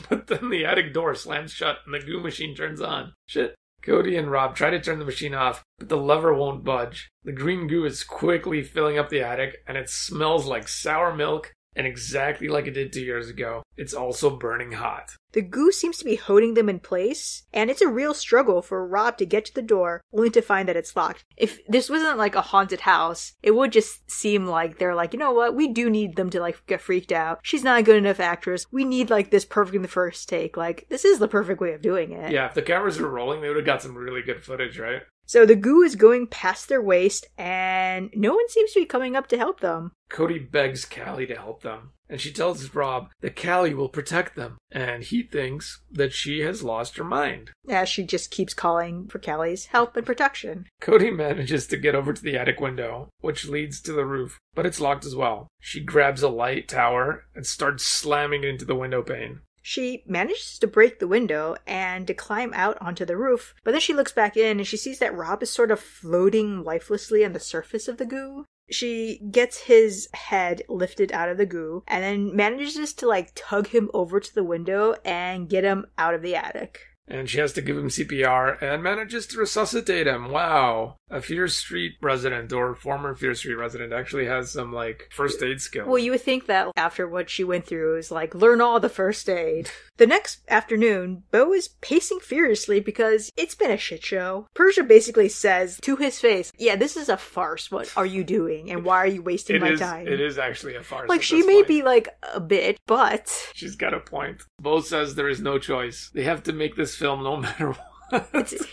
But then the attic door slams shut and the goo machine turns on. Shit. Cody and Rob try to turn the machine off, but the lever won't budge. The green goo is quickly filling up the attic, and it smells like sour milk, and exactly like it did 2 years ago, it's also burning hot. The goo seems to be holding them in place, and it's a real struggle for Rob to get to the door, only to find that it's locked. If this wasn't like a haunted house, it would just seem like they're like, you know what, we do need them to like get freaked out. She's not a good enough actress. We need like this perfect in the first take. Like, this is the perfect way of doing it. Yeah, if the cameras were rolling, they would have got some really good footage, right? So the goo is going past their waist, and no one seems to be coming up to help them. Cody begs Callie to help them, and she tells Rob that Callie will protect them, and he thinks that she has lost her mind. As she just keeps calling for Callie's help and protection. Cody manages to get over to the attic window, which leads to the roof, but it's locked as well. She grabs a light tower and starts slamming it into the window pane. She manages to break the window and to climb out onto the roof, but then she looks back in and she sees that Rob is sort of floating lifelessly on the surface of the goo. She gets his head lifted out of the goo and then manages to like tug him over to the window and get him out of the attic. And she has to give him CPR and manages to resuscitate him. Wow. A Fear Street resident or former Fear Street resident actually has some, like, first aid skills. Well, you would think that after what she went through is like, learn all the first aid. The next afternoon, Bo is pacing furiously because it's been a shit show. Persia basically says to his face, yeah, this is a farce. What are you doing? And why are you wasting my time? It is actually a farce. Like, she may be, like, a bit, but... She's got a point. Bo says there is no choice. They have to make this film no matter what.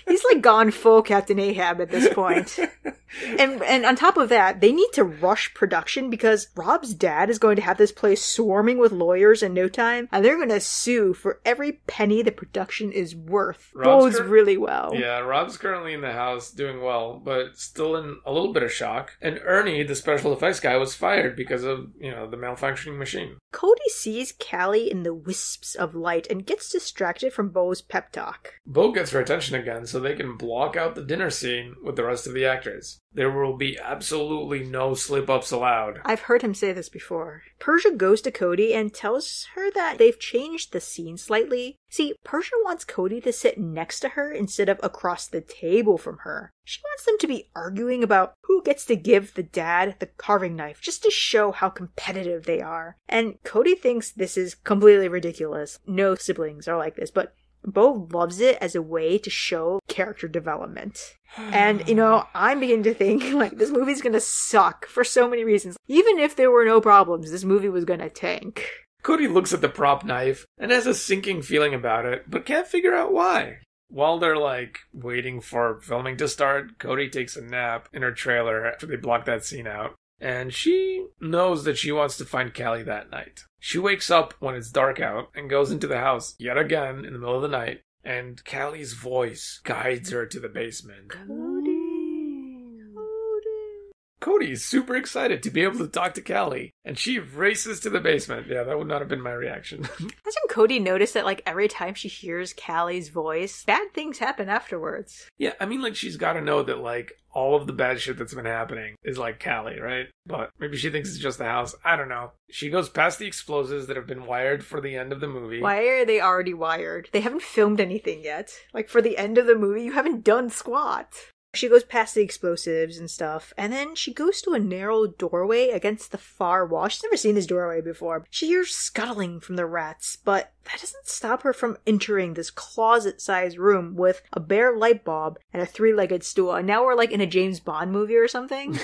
He's like gone full Captain Ahab at this point. And on top of that, they need to rush production because Rob's dad is going to have this place swarming with lawyers in no time, and they're going to sue for every penny the production is worth. Bodes really well. Yeah, Rob's currently in the house doing well, but still in a little bit of shock. And Ernie, the special effects guy, was fired because of, the malfunctioning machine. Cody sees Callie in the wisps of light and gets distracted from Bo's pep talk. Bo gets her attention again so they can block out the dinner scene with the rest of the actors. There will be absolutely no slip-ups allowed. I've heard him say this before. Persia goes to Cody and tells her that they've changed the scene slightly. See, Persia wants Cody to sit next to her instead of across the table from her. She wants them to be arguing about who gets to give the dad the carving knife, just to show how competitive they are. And Cody thinks this is completely ridiculous. No siblings are like this, but Bo loves it as a way to show character development. And, I'm beginning to think, like, this movie's gonna suck for so many reasons. Even if there were no problems, this movie was gonna tank. Cody looks at the prop knife and has a sinking feeling about it, but can't figure out why. While they're, waiting for filming to start, Cody takes a nap in her trailer after they block that scene out. And she knows that she wants to find Callie that night. She wakes up when it's dark out and goes into the house yet again in the middle of the night. And Callie's voice guides her to the basement. Cody's super excited to be able to talk to Callie, and she races to the basement. Yeah, that would not have been my reaction. Hasn't Cody noticed that, every time she hears Callie's voice, bad things happen afterwards? Yeah, I mean, she's got to know that, all of the bad shit that's been happening is, Callie, right? But maybe she thinks it's just the house. I don't know. She goes past the explosives that have been wired for the end of the movie. Why are they already wired? They haven't filmed anything yet. For the end of the movie, you haven't done squat. She goes past the explosives and stuff, and then she goes to a narrow doorway against the far wall. She's never seen this doorway before. She hears scuttling from the rats, but that doesn't stop her from entering this closet-sized room with a bare light bulb and a three-legged stool. And now we're in a James Bond movie or something.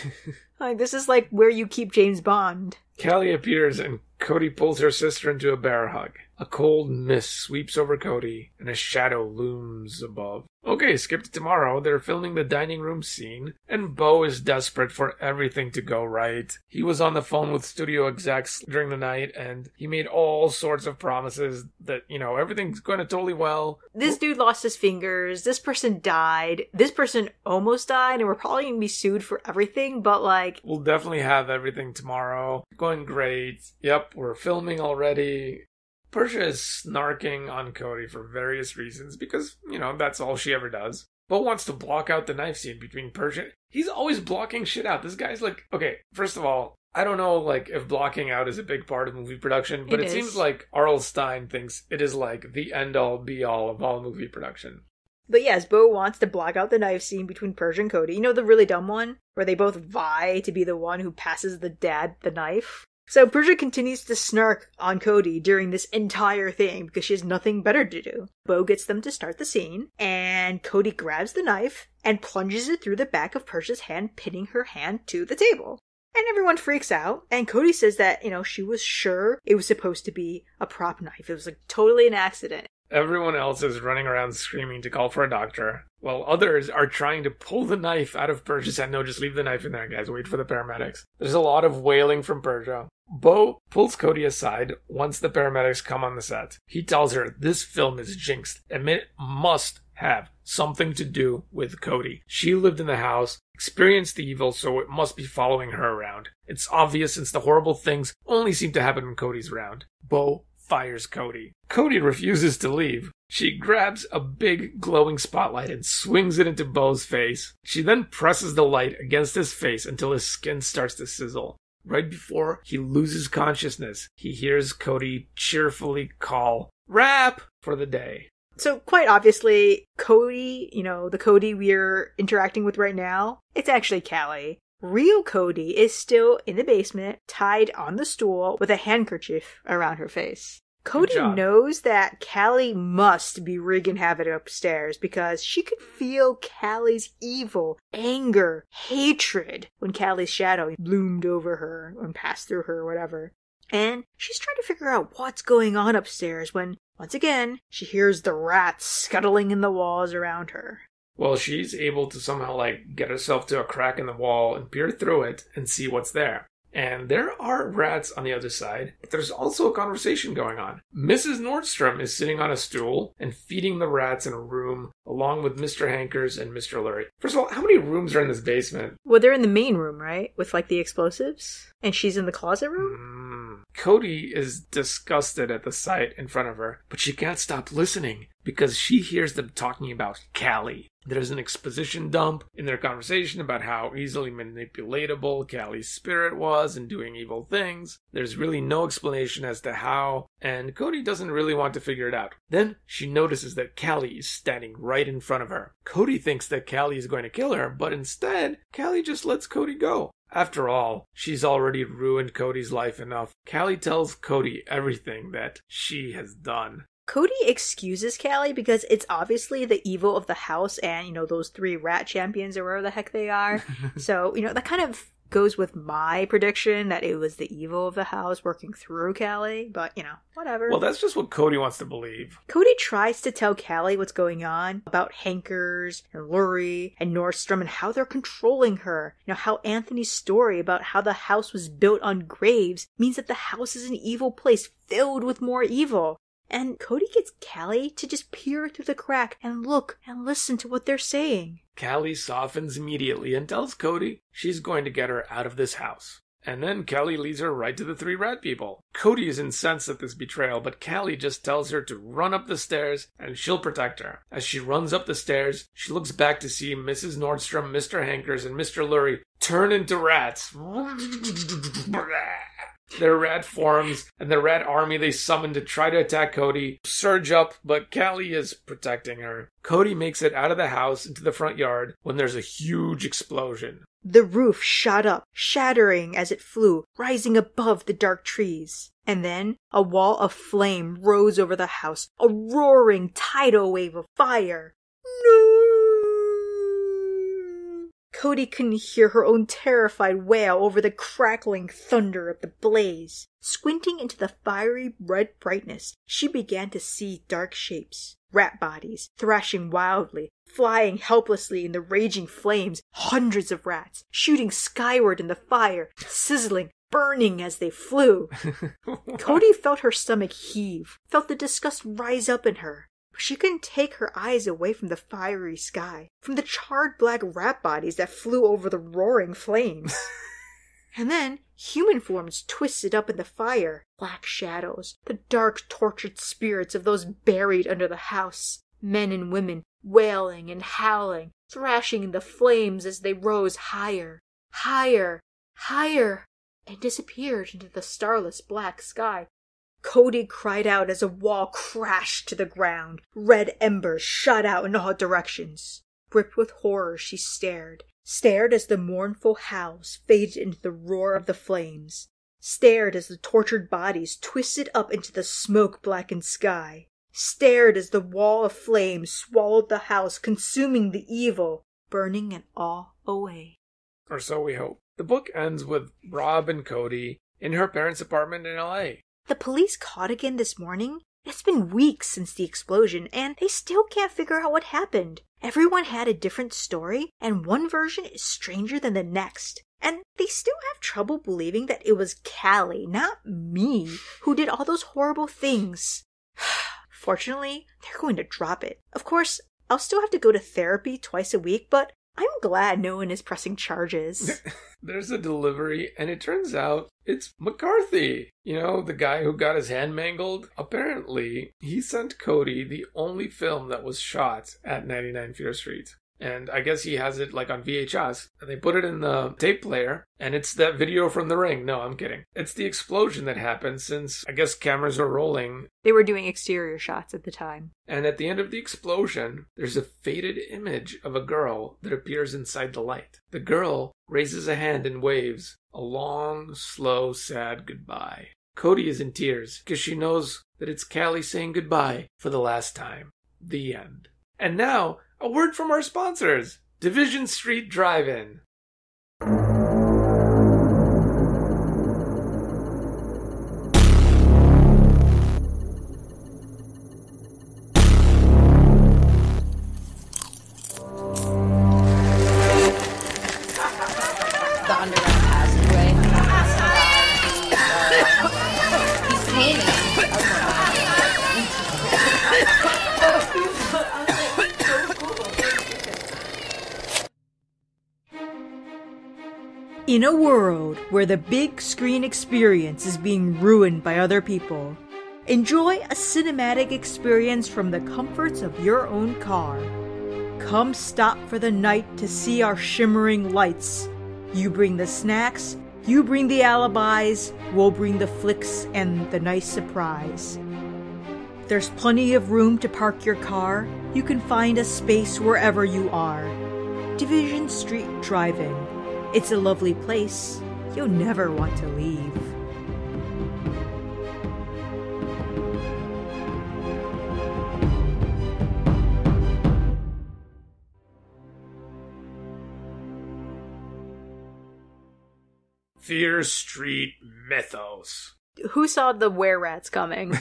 This is where you keep James Bond. Callie appears and Cody pulls her sister into a bear hug. A cold mist sweeps over Cody, and a shadow looms above. Okay, skip to tomorrow. They're filming the dining room scene, and Bo is desperate for everything to go right. He was on the phone with studio execs during the night, and he made all sorts of promises that, everything's going to totally well. This dude lost his fingers, this person died, this person almost died, and we're probably going to be sued for everything, but we'll definitely have everything tomorrow. Going great. Yep, we're filming already. Persia is snarking on Cody for various reasons because, that's all she ever does. Bo wants to block out the knife scene between Persia. He's always blocking shit out. This guy's okay, first of all, I don't know, if blocking out is a big part of movie production, but it seems like R.L. Stine thinks it is, the end-all, be-all of all movie production. But yes, Bo wants to block out the knife scene between Persia and Cody. The really dumb one? Where they both vie to be the one who passes the dad the knife? So Persia continues to snark on Cody during this entire thing because she has nothing better to do. Bo gets them to start the scene, and Cody grabs the knife and plunges it through the back of Persia's hand, pinning her hand to the table. And everyone freaks out, and Cody says that, she was sure it was supposed to be a prop knife. It was totally an accident. Everyone else is running around screaming to call for a doctor, while others are trying to pull the knife out of Persia's hand. No, just leave the knife in there, guys. Wait for the paramedics. There's a lot of wailing from Persia. Bo pulls Cody aside once the paramedics come on the set. He tells her this film is jinxed, and it must have something to do with Cody. She lived in the house, experienced the evil, so it must be following her around. It's obvious since the horrible things only seem to happen when Cody's around. Bo fires Cody. Cody refuses to leave. She grabs a big glowing spotlight and swings it into Bo's face. She then presses the light against his face until his skin starts to sizzle. Right before he loses consciousness, he hears Cody cheerfully call, "Wrap!" for the day. So quite obviously, Cody, the Cody we're interacting with right now, it's actually Callie. Real Cody is still in the basement, tied on the stool with a handkerchief around her face. Cody knows that Callie must be wreaking havoc upstairs because she could feel Callie's evil, anger, hatred when Callie's shadow loomed over her and passed through her or whatever. And she's trying to figure out what's going on upstairs when, once again, she hears the rats scuttling in the walls around her. Well, she's able to somehow, get herself to a crack in the wall and peer through it and see what's there. And there are rats on the other side, but there's also a conversation going on. Mrs. Nordstrom is sitting on a stool and feeding the rats in a room, along with Mr. Hankers and Mr. Lurie. First of all, how many rooms are in this basement? Well, they're in the main room, right? With, the explosives? And she's in the closet room? Cody is disgusted at the sight in front of her, but she can't stop listening because she hears them talking about Callie. There's an exposition dump in their conversation about how easily manipulatable Callie's spirit was in doing evil things. There's really no explanation as to how, and Cody doesn't really want to figure it out. Then she notices that Callie is standing right in front of her. Cody thinks that Callie is going to kill her, but instead, Callie just lets Cody go. After all, she's already ruined Cody's life enough. Callie tells Cody everything that she has done. Cody excuses Callie because it's obviously the evil of the house and, those 3 rat champions or wherever the heck they are. So, that kind of goes with my prediction that it was the evil of the house working through Callie, but, whatever. Well, that's just what Cody wants to believe. Cody tries to tell Callie what's going on about Hankers and Lurie and Nordstrom and how they're controlling her. How Anthony's story about how the house was built on graves means that the house is an evil place filled with more evil. And Cody gets Callie to just peer through the crack and look and listen to what they're saying. Callie softens immediately and tells Cody she's going to get her out of this house. And then Callie leads her right to the 3 rat people. Cody is incensed at this betrayal, but Callie just tells her to run up the stairs and she'll protect her. As she runs up the stairs, she looks back to see Mrs. Nordstrom, Mr. Hankers, and Mr. Lurie turn into rats. Their rat forms and the rat army they summon to try to attack Cody surge up, but Callie is protecting her. Cody makes it out of the house into the front yard when there's a huge explosion. The roof shot up, shattering as it flew, rising above the dark trees. And then a wall of flame rose over the house, a roaring tidal wave of fire. No! Cody couldn't hear her own terrified wail over the crackling thunder of the blaze. Squinting into the fiery red brightness, she began to see dark shapes, rat bodies, thrashing wildly, flying helplessly in the raging flames, hundreds of rats, shooting skyward in the fire, sizzling, burning as they flew. Cody felt her stomach heave, felt the disgust rise up in her. She couldn't take her eyes away from the fiery sky, from the charred black rat bodies that flew over the roaring flames. And then, human forms twisted up in the fire, black shadows, the dark tortured spirits of those buried under the house, men and women wailing and howling, thrashing in the flames as they rose higher, higher, higher, and disappeared into the starless black sky. Cody cried out as a wall crashed to the ground. Red embers shot out in all directions. Gripped with horror, she stared as the mournful howls faded into the roar of the flames. stared as the tortured bodies twisted up into the smoke-blackened sky, stared as the wall of flame swallowed the house, consuming the evil, burning it all away. Or so we hope. The book ends with Rob and Cody in her parents' apartment in LA. The police caught again this morning? It's been weeks since the explosion, and they still can't figure out what happened. Everyone had a different story, and one version is stranger than the next. And they still have trouble believing that it was Callie, not me, who did all those horrible things. Fortunately, they're going to drop it. Of course, I'll still have to go to therapy twice a week, but I'm glad no one is pressing charges. There's a delivery, and it turns out it's McCarthy. You know, the guy who got his hand mangled? Apparently, he sent Cody the only film that was shot at 99 Fear Street. And I guess he has it like on VHS. And they put it in the tape player, and it's that video from The Ring. No, I'm kidding. It's the explosion that happened since, I guess, cameras were rolling. They were doing exterior shots at the time. And at the end of the explosion, there's a faded image of a girl that appears inside the light. The girl raises a hand and waves a long, slow, sad goodbye. Cody is in tears because she knows that it's Callie saying goodbye for the last time. The end. And now, a word from our sponsors, Division Street Drive-In. In a world where the big screen experience is being ruined by other people, enjoy a cinematic experience from the comforts of your own car. Come stop for the night to see our shimmering lights. You bring the snacks, you bring the alibis, we'll bring the flicks and the nice surprise. There's plenty of room to park your car. You can find a space wherever you are. Division Street Drive-In. It's a lovely place. You'll never want to leave. Fear Street Mythos. Who saw the were-rats coming?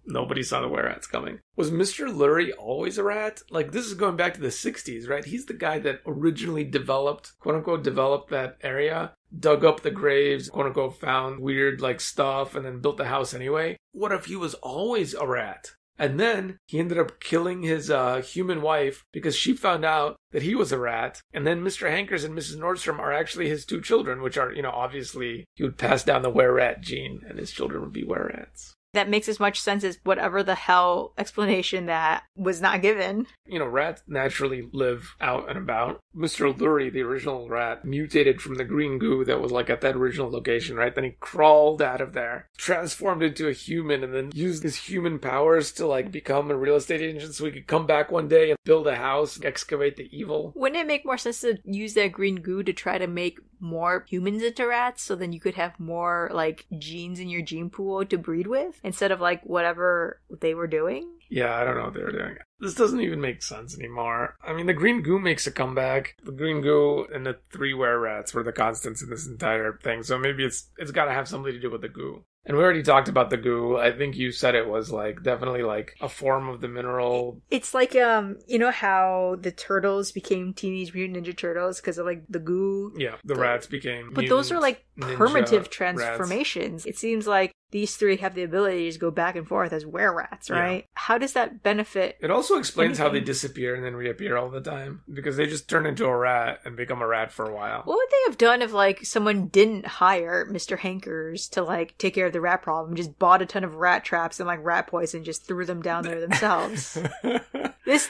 Nobody saw the were-rats coming. Was Mr. Lurie always a rat? Like, this is going back to the 60s, right? He's the guy that originally developed, quote-unquote, developed that area, dug up the graves, quote-unquote, found weird, like, stuff, and then built the house anyway. What if he was always a rat? And then he ended up killing his human wife because she found out that he was a rat. And then Mr. Hankers and Mrs. Nordstrom are actually his two children, which are, you know, obviously he would pass down the were-rat gene and his children would be were-rats. That makes as much sense as whatever the hell explanation that was not given. You know, rats naturally live out and about. Mr. Lurie, the original rat, mutated from the green goo that was like at that original location, right? Then he crawled out of there, transformed into a human, and then used his human powers to like become a real estate agent so he could come back one day and build a house, excavate the evil. Wouldn't it make more sense to use that green goo to try to make more humans into rats so then you could have more like genes in your gene pool to breed with? Instead of, like, whatever they were doing? Yeah, I don't know what they were doing. This doesn't even make sense anymore. I mean, the green goo makes a comeback. The green goo and the three were-rats were the constants in this entire thing. So maybe it's got to have something to do with the goo. And we already talked about the goo. I think you said it was, like, definitely, like, a form of the mineral. It's like, you know how the turtles became Teenage Mutant Ninja Turtles because of, like, the goo? Yeah, the rats became But those are, like, primitive transformations. Rats. It seems like these three have the ability to just go back and forth as were-rats, right? Yeah. How does that benefit? It also explains how they disappear and then reappear all the time. Because they just turn into a rat and become a rat for a while. What would they have done if, like, someone didn't hire Mr. Hankers to, like, take care of the rat problem, just bought a ton of rat traps and, like, rat poison, just threw them down there themselves?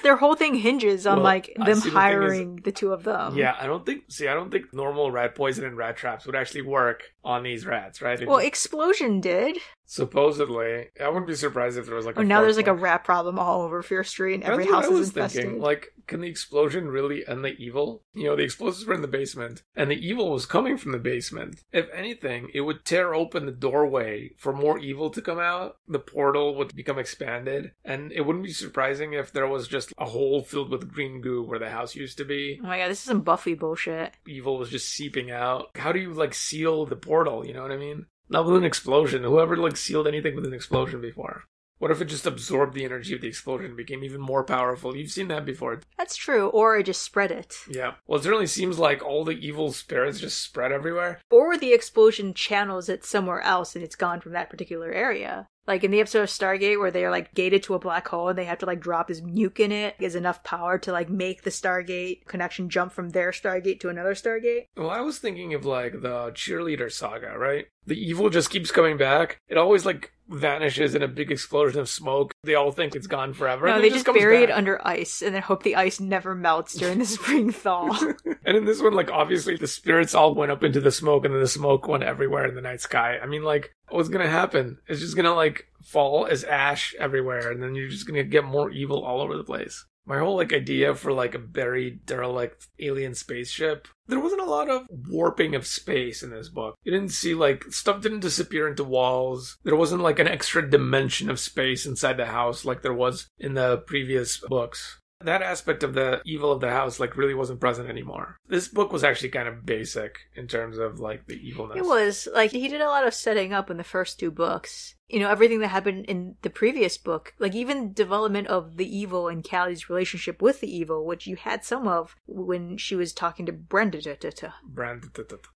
Their whole thing hinges on, them hiring the two of them. Yeah, I don't think normal rat poison and rat traps would actually work on these rats, right? Well, Explosion did. Supposedly. I wouldn't be surprised if there was like a now there's like a rat problem all over Fear Street and every house is infested. Thinking. Like, can the explosion really end the evil? You know, the explosives were in the basement, and the evil was coming from the basement. If anything, it would tear open the doorway for more evil to come out. The portal would become expanded, and it wouldn't be surprising if there was just a hole filled with green goo where the house used to be. Oh my god, this is some Buffy bullshit. Evil was just seeping out. How do you, like, seal the portal, you know what I mean? Not with an explosion. Whoever, like, sealed anything with an explosion before? What if it just absorbed the energy of the explosion and became even more powerful? You've seen that before. That's true. Or it just spread it. Yeah. Well, it certainly seems like all the evil spirits just spread everywhere. Or the explosion channels it somewhere else and it's gone from that particular area. Like in the episode of Stargate where they're like gated to a black hole and they have to like drop this nuke in it is enough power to like make the Stargate connection jump from their Stargate to another Stargate. Well, I was thinking of like the cheerleader saga, right? The evil just keeps coming back. It always like vanishes in a big explosion of smoke. They all think it's gone forever. No, they just bury it under ice and then hope the ice never melts during the spring thaw. And in this one, like, obviously the spirits all went up into the smoke and then the smoke went everywhere in the night sky. I mean, like, what's gonna happen? It's just gonna, like, fall as ash everywhere and then you're just gonna get more evil all over the place. My whole, like, idea for, like, a buried, derelict alien spaceship, there wasn't a lot of warping of space in this book. You didn't see, like, stuff didn't disappear into walls. There wasn't, like, an extra dimension of space inside the house like there was in the previous books. That aspect of the evil of the house, like, really wasn't present anymore. This book was actually kind of basic in terms of, like, the evilness. It was. Like, he did a lot of setting up in the first two books. You know, everything that happened in the previous book, like even development of the evil and Callie's relationship with the evil, which you had some of when she was talking to Brenda.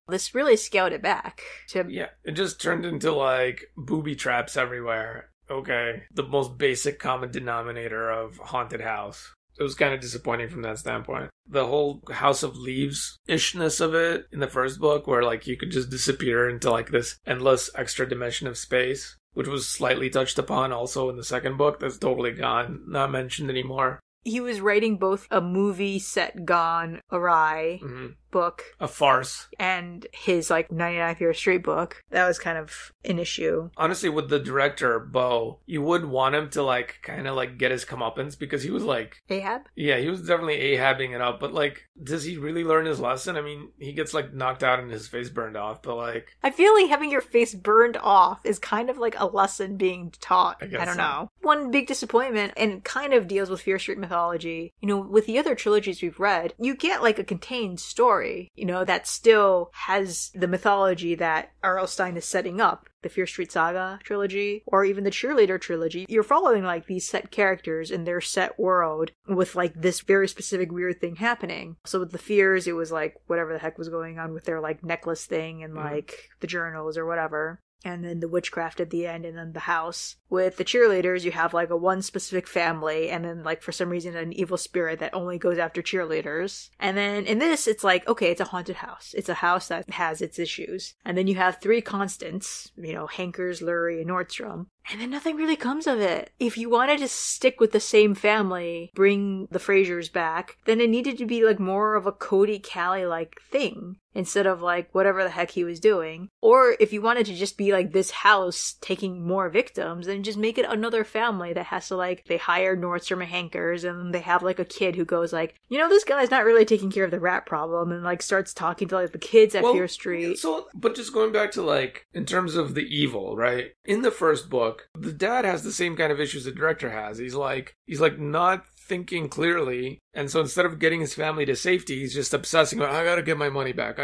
This really scaled it back. Yeah, it just turned into, like, booby traps everywhere. Okay, the most basic common denominator of haunted house. It was kind of disappointing from that standpoint. The whole House of Leaves-ishness of it in the first book, where, like, you could just disappear into, like, this endless extra dimension of space, which was slightly touched upon also in the second book. That's totally gone. Not mentioned anymore. He was writing both a movie set gone awry book. A farce. And his, like, 99 Fear Street book. That was kind of an issue. Honestly, with the director, Bo, you would want him to, like, kind of, like, get his comeuppance because he was, like... Ahab? Yeah, he was definitely Ahabbing it up, but, like, does he really learn his lesson? I mean, he gets, like, knocked out and his face burned off, but, like... I feel like having your face burned off is kind of, like, a lesson being taught. I don't know. One big disappointment, and it kind of deals with Fear Street mythology. You know, with the other trilogies we've read, you get, like, a contained story, you know, that still has the mythology that R.L. Stine is setting up. The Fear Street Saga trilogy, or even the Cheerleader trilogy. You're following, like, these set characters in their set world with, like, this very specific weird thing happening. So with the Fears, it was, like, whatever the heck was going on with their, like, necklace thing and, like, the journals or whatever. And then the witchcraft at the end, and then the house. With the cheerleaders, you have, like, a one specific family, and then, like, for some reason, an evil spirit that only goes after cheerleaders. And then in this, it's like, okay, it's a haunted house. It's a house that has its issues. And then you have three constants, you know, Hankers, Lurie, and Nordstrom. And then nothing really comes of it. If you wanted to stick with the same family, bring the Fraziers back, then it needed to be, like, more of a Cody Callie-like thing, instead of, like, whatever the heck he was doing. Or if you wanted to just be, like, this house taking more victims, then just make it another family that has to, like, they hire Nordstrom and Hankers, and they have, like, a kid who goes, like, you know, this guy's not really taking care of the rat problem, and, like, starts talking to, like, the kids at Fear Street. So, but just going back to, like, in terms of the evil, right? In the first book, the dad has the same kind of issues the director has. He's like not thinking clearly, and so instead of getting his family to safety, he's just obsessing about, I gotta get my money back,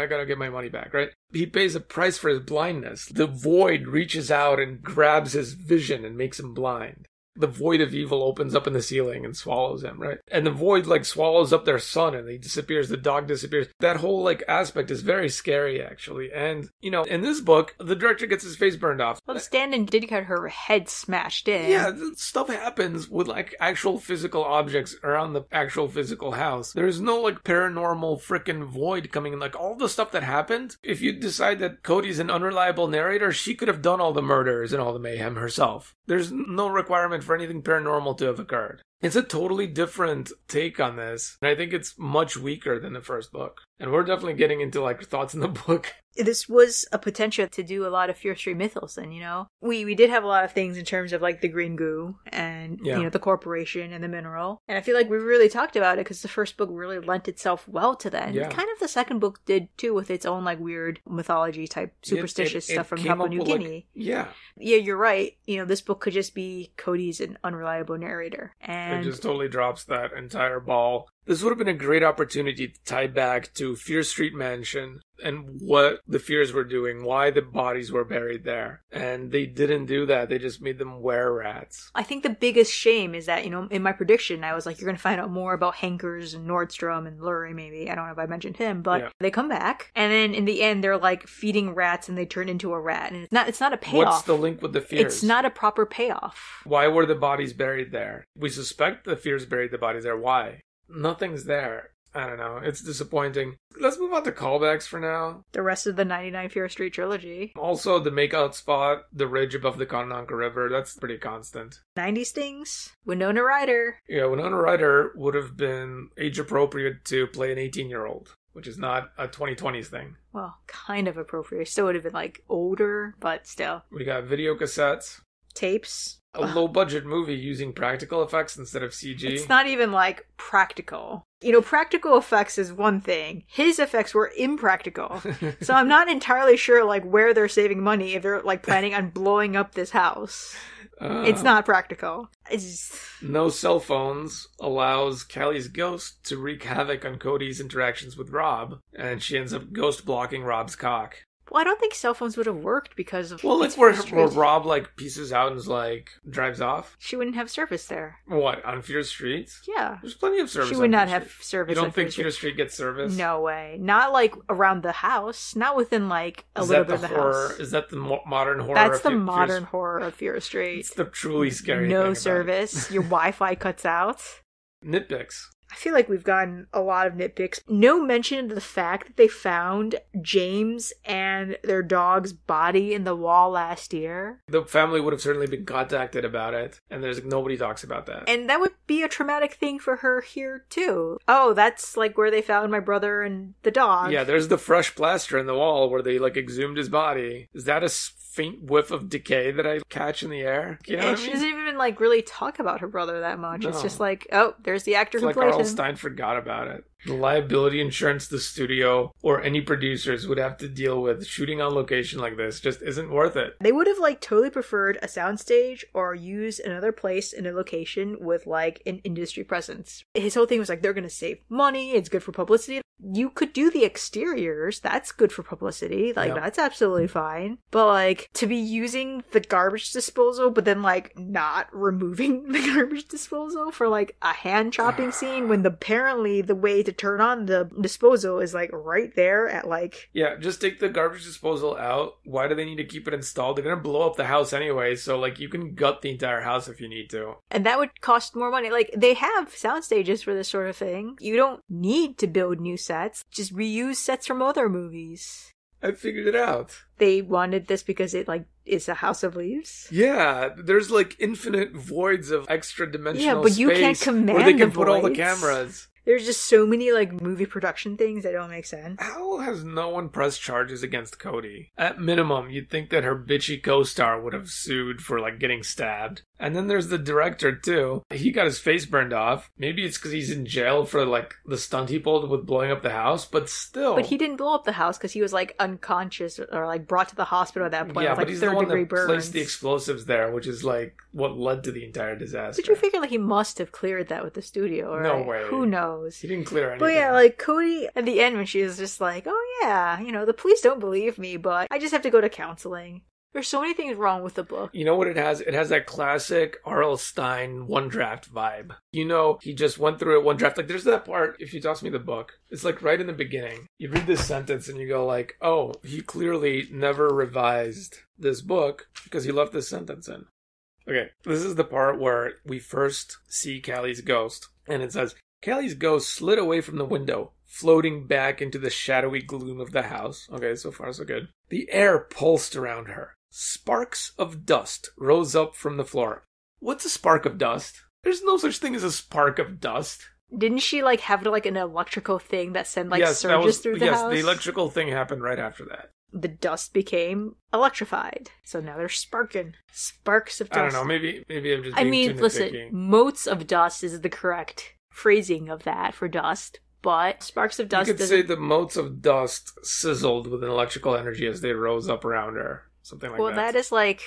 right? He pays a price for his blindness. The void reaches out and grabs his vision and makes him blind. The void of evil opens up in the ceiling and swallows him, right? And the void, like, swallows up their son and he disappears, the dog disappears. That whole, like, aspect is very scary, actually. And, you know, in this book, the director gets his face burned off. Well, Stand-in did get her head smashed in. Yeah, stuff happens with, like, actual physical objects around the actual physical house. There's no, like, paranormal frickin' void coming in. Like, all the stuff that happened, if you decide that Cody's an unreliable narrator, she could have done all the murders and all the mayhem herself. There's no requirement for anything paranormal to have occurred. It's a totally different take on this. And I think it's much weaker than the first book. And we're definitely getting into like thoughts in the book. This was a potential to do a lot of Fear Street mythos, and we did have a lot of things in terms of like the green goo and the corporation and the mineral, and I feel like we really talked about it because the first book really lent itself well to that, and kind of the second book did too, with its own like weird mythology type superstitious stuff from Papua New Guinea. You're right. This book could just be Cody's an unreliable narrator, and it just totally drops that entire ball. This would have been a great opportunity to tie back to Fear Street Mansion and what the Fears were doing, why the bodies were buried there. And they didn't do that. They just made them were-rats. I think the biggest shame is that, in my prediction, I was like, you're going to find out more about Hankers and Nordstrom and Lurie, maybe. I don't know if I mentioned him, but they come back. And then in the end, they're like feeding rats and they turn into a rat. And it's not a payoff. What's the link with the Fears? It's not a proper payoff. Why were the bodies buried there? We suspect the Fears buried the bodies there. Why? Nothing's there. I don't know. It's disappointing. Let's move on to callbacks for now. The rest of the 99 Fear Street trilogy. Also, the makeout spot, the ridge above the Kananka River, that's pretty constant. 90s things. Winona Ryder. Yeah, Winona Ryder would have been age appropriate to play an 18-year-old, which is not a 2020s thing. Well, kind of appropriate. Still would have been like older, but still. We got video cassettes. Tapes. A low-budget movie using practical effects instead of CG. It's not even, like, practical. Practical effects is one thing. His effects were impractical. So I'm not entirely sure, like, where they're saving money if they're, like, planning on blowing up this house. It's not practical. No cell phones allows Callie's ghost to wreak havoc on Cody's interactions with Rob, and she ends up ghost blocking Rob's cock. Well, I don't think cell phones would have worked because of... Well, like where Rob, like, pieces out and is, like, drives off. She wouldn't have service there. What, on Fear Street? Yeah. There's plenty of service. She would not have service. You don't think Fear Street gets service? No way. Not, like, around the house. Not within, like, a little bit of the house. Is that the modern horror? That's the modern horror of Fear Street. It's the truly scary thing. No service. Your Wi-Fi cuts out. Nitpicks. I feel like we've gotten a lot of nitpicks. No mention of the fact that they found James and their dog's body in the wall last year. The family would have certainly been contacted about it, and nobody talks about that. And that would be a traumatic thing for her here, too. Oh, that's like where they found my brother and the dog. Yeah, there's the fresh plaster in the wall where they, like, exhumed his body. Is that a faint whiff of decay that I catch in the air? You know what I mean? She doesn't even, like, really talk about her brother that much. No. It's just like, oh, there's the actor who played him. Carl Stein forgot about it. The liability insurance the studio or any producers would have to deal with shooting on location like this just isn't worth it. They would have, like, totally preferred a soundstage or use another place in a location with, like, an industry presence. His whole thing was like, they're gonna save money, it's good for publicity. You could do the exteriors, that's good for publicity, like, that's absolutely fine. But, like, to be using the garbage disposal, but then, like, not removing the garbage disposal for, like, a hand chopping scene when apparently the way to turn on the disposal is, like, right there at, like... Yeah, just take the garbage disposal out. Why do they need to keep it installed? They're gonna blow up the house anyway, so, like, you can gut the entire house if you need to. And that would cost more money. Like, they have sound stages for this sort of thing. You don't need to build new sets. Just reuse sets from other movies. I figured it out. They wanted this because it, like, is a House of Leaves? Yeah, there's, like, infinite voids of extra dimensional space. Yeah, but you can't command where they can put all the cameras. There's just so many, like, movie production things that don't make sense. How has no one pressed charges against Cody? At minimum, you'd think that her bitchy co-star would have sued for, like, getting stabbed. And then there's the director, too. He got his face burned off. Maybe it's because he's in jail for, like, the stunt he pulled with blowing up the house, but still. But he didn't blow up the house because he was, like, unconscious or, like, brought to the hospital at that point. Yeah, with, like, but he's the one that burns. placed the explosives there, which is, like, what led to the entire disaster. But you figure, like, he must have cleared that with the studio, right? No way. Who knows? He didn't clear anything. But yeah, like, Cody, at the end when she was just like, oh yeah, the police don't believe me, but I just have to go to counseling. There's so many things wrong with the book. You know what it has? It has that classic R.L. Stine one draft vibe. He just went through it one draft. Like, there's that part, if you toss me the book, it's like right in the beginning. You read this sentence and you go like, oh, he clearly never revised this book because he left this sentence in. Okay, this is the part where we first see Callie's ghost. And it says, Callie's ghost slid away from the window, floating back into the shadowy gloom of the house. Okay, so far so good. The air pulsed around her. Sparks of dust rose up from the floor. What's a spark of dust? There's no such thing as a spark of dust. Didn't she, like, have, like, an electrical thing that sent, like, Yes, surges through the house? Yes, the electrical thing happened right after that. The dust became electrified. So now they're sparking. Sparks of dust. I don't know, maybe I'm just being too listen, nitpicky. motes of dust is the correct phrasing of that for dust, but sparks of dust You could say the motes of dust sizzled with an electrical energy as they rose up around her. Something like that. Well, that is, like,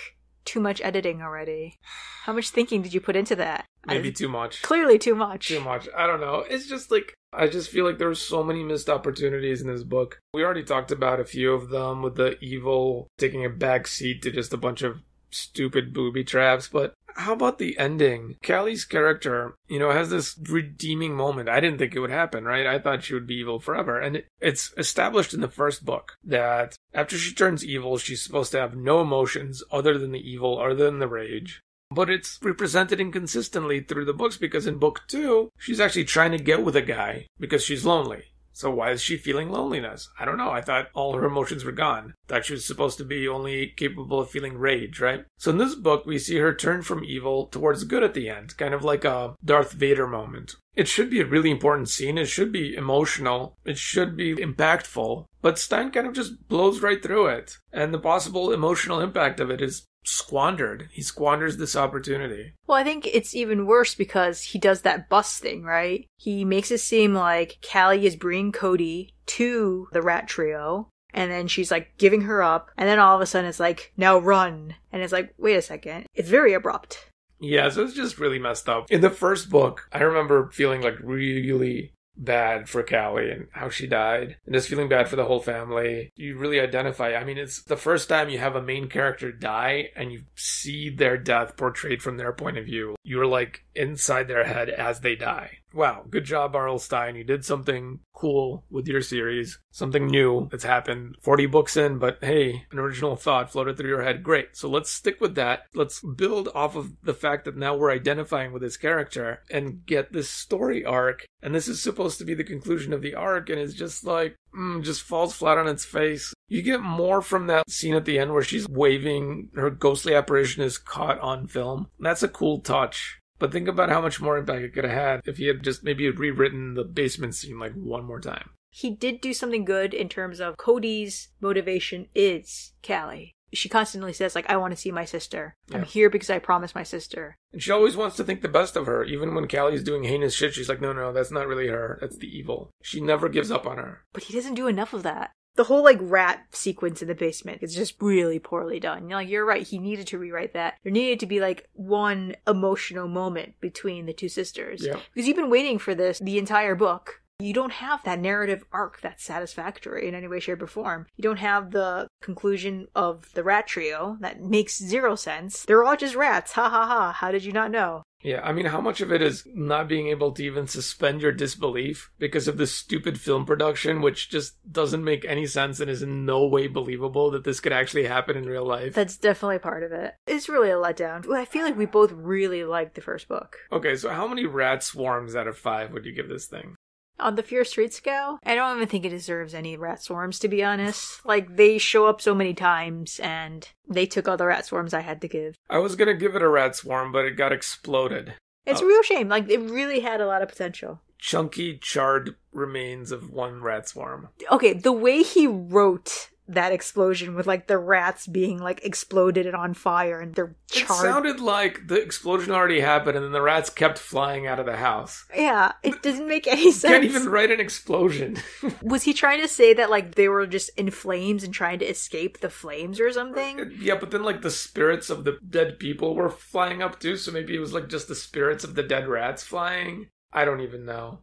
too much editing already. How much thinking did you put into that? Maybe too much. Clearly too much. Too much. I don't know. It's just like, I just feel like there were so many missed opportunities in this book. We already talked about a few of them, with the evil taking a back seat to just a bunch of stupid booby traps, but how about the ending? Callie's character, has this redeeming moment. I didn't think it would happen, right? I thought she would be evil forever. And it's established in the first book that after she turns evil, she's supposed to have no emotions other than the evil, other than the rage. But it's represented inconsistently through the books, because in book 2, she's actually trying to get with a guy because she's lonely. So why is she feeling loneliness? I don't know. I thought all her emotions were gone. Thought she was supposed to be only capable of feeling rage, right? So in this book, we see her turn from evil towards good at the end, kind of like a Darth Vader moment. It should be a really important scene. It should be emotional. It should be impactful. But Stein kind of just blows right through it. And the possible emotional impact of it is squandered. He squanders this opportunity. Well, I think it's even worse because he does that bus thing, right? He makes it seem like Callie is bringing Cody to the rat trio, and then she's like giving her up, and then all of a sudden it's like, now run. And it's like, wait a second. It's very abrupt. Yeah, so it's just really messed up. In the first book, I remember feeling like really bad for Callie and how she died, and just feeling bad for the whole family. You really identify. I mean, it's the first time you have a main character die and you see their death portrayed from their point of view. You're like inside their head as they die. Wow, good job, R.L. Stine. You did something cool with your series. Something new that's happened 40 books in, but hey, an original thought floated through your head. Great. So let's stick with that. Let's build off of the fact that now we're identifying with this character and get this story arc. And this is supposed to be the conclusion of the arc, and it's just like, just falls flat on its face. You get more from that scene at the end where she's waving, her ghostly apparition is caught on film. That's a cool touch. But think about how much more impact it could have had if he had just maybe rewritten the basement scene like one more time. He did do something good in terms of Cody's motivation is Callie. She constantly says, like, I want to see my sister. Yeah. I'm here because I promised my sister. And she always wants to think the best of her. Even when Callie's doing heinous shit, she's like, no, that's not really her. That's the evil. She never gives up on her. But he doesn't do enough of that. The whole, like, rat sequence in the basement is just really poorly done. You're right, he needed to rewrite that. There needed to be, like, one emotional moment between the two sisters. Yeah. Because you've been waiting for this the entire book. You don't have that narrative arc that's satisfactory in any way, shape, or form. You don't have the conclusion of the rat trio. That makes zero sense. They're all just rats. Ha ha ha. How did you not know? Yeah, I mean, how much of it is not being able to even suspend your disbelief because of this stupid film production, which just doesn't make any sense and is in no way believable that this could actually happen in real life? That's definitely part of it. It's really a letdown. I feel like we both really liked the first book. Okay, so how many rat swarms out of 5 would you give this thing? On the Fear Street scale, I don't even think it deserves any rat swarms, to be honest. Like, they show up so many times, and they took all the rat swarms I had to give. I was gonna give it a rat swarm, but it got exploded. It's a real shame. Like, it really had a lot of potential. Chunky, charred remains of one rat swarm. Okay, the way he wrote that explosion with, like, the rats being, like, exploded and on fire and they're charred. It sounded like the explosion already happened and then the rats kept flying out of the house. Yeah, it doesn't make any sense. You can't even write an explosion. Was he trying to say that, like, they were just in flames and trying to escape the flames or something? Yeah, but then, like, the spirits of the dead people were flying up too, so maybe it was, like, just the spirits of the dead rats flying? I don't even know.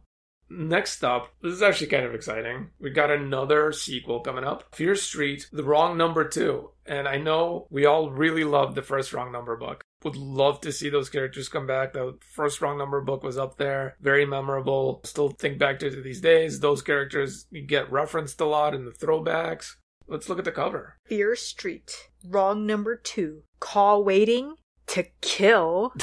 Next up, this is actually kind of exciting. We got another sequel coming up. Fear Street, The Wrong Number 2. And I know we all really loved the first Wrong Number book. Would love to see those characters come back. The first Wrong Number book was up there. Very memorable. Still think back to it these days. Those characters get referenced a lot in the throwbacks. Let's look at the cover. Fear Street, Wrong Number 2. Call waiting to kill.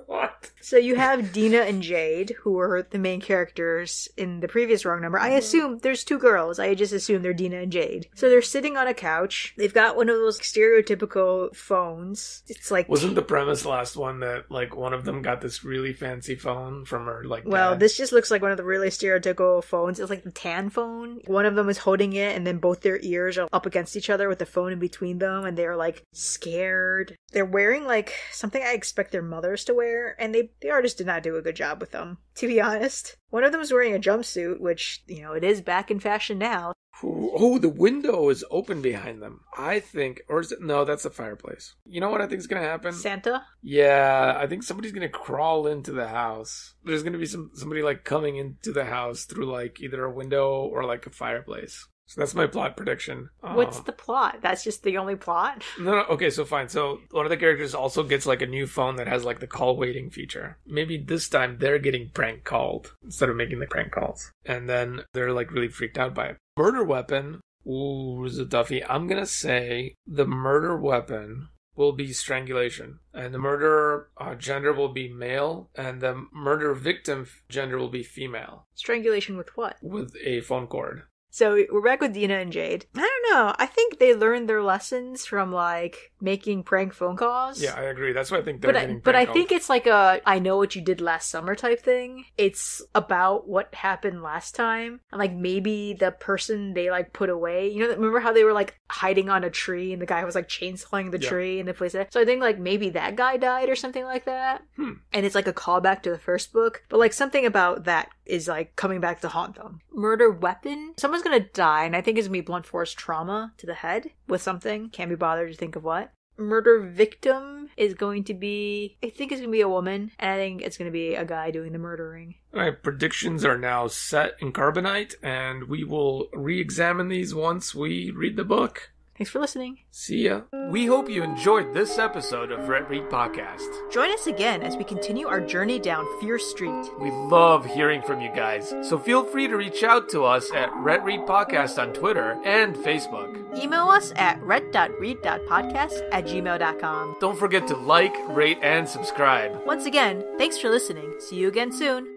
What? What? So you have Dina and Jade, who were the main characters in the previous Wrong Number. I assume there's two girls. I just assume they're Dina and Jade. So they're sitting on a couch. They've got one of those stereotypical phones. It's like... Wasn't the premise last one that, like, one of them got this really fancy phone from her, like, Well, dad? this just looks like one of the really stereotypical phones. It's like the tan phone. One of them is holding it, and then both their ears are up against each other with the phone in between them, and they're, like, scared. They're wearing, like, something I expect their mothers to wear, and the artist did not do a good job with them, to be honest. One of them is wearing a jumpsuit, which, it is back in fashion now. Oh, the window is open behind them. I think, or is it? No, that's a fireplace. You know what I think is going to happen? Santa? Yeah, I think somebody's going to crawl into the house. There's going to be somebody, like, coming into the house through, like, either a window or, like, a fireplace. So that's my plot prediction. What's the plot? That's just the only plot? No, okay, so fine. So one of the characters also gets, like, a new phone that has, like, the call waiting feature. Maybe this time they're getting prank called instead of making the prank calls. And then they're, like, really freaked out by it. Murder weapon. Ooh, is a Duffy. I'm gonna say the murder weapon will be strangulation. And the murder gender will be male. And the murder victim gender will be female. Strangulation with what? With a phone cord. So we're back with Dina and Jade. I don't know. I think they learned their lessons from, like, making prank phone calls. Yeah, I agree. That's why I think they're getting But I prank think calls. it's like a I know what you did last summer type thing. It's about what happened last time. And, like, maybe the person they, like, put away. Remember how they were, like, hiding on a tree and the guy was, like, chainsawing the tree and the place there? So I think, like, maybe that guy died or something like that. And it's, like, a callback to the first book. But, like, something about that is, like, coming back to haunt them. Murder weapon? Someone's gonna die, and I think it's gonna be blunt force trauma to the head with something. Can't be bothered to think of what. Murder victim is going to be, I think it's gonna be a woman, and I think it's gonna be a guy doing the murdering. Alright, predictions are now set in Carbonite, and we will re-examine these once we read the book. Thanks for listening. See ya. We hope you enjoyed this episode of RetRead Podcast. Join us again as we continue our journey down Fear Street. We love hearing from you guys, so feel free to reach out to us at RetRead Podcast on Twitter and Facebook. Email us at ret.read.podcast@gmail.com. Don't forget to like, rate, and subscribe. Once again, thanks for listening. See you again soon.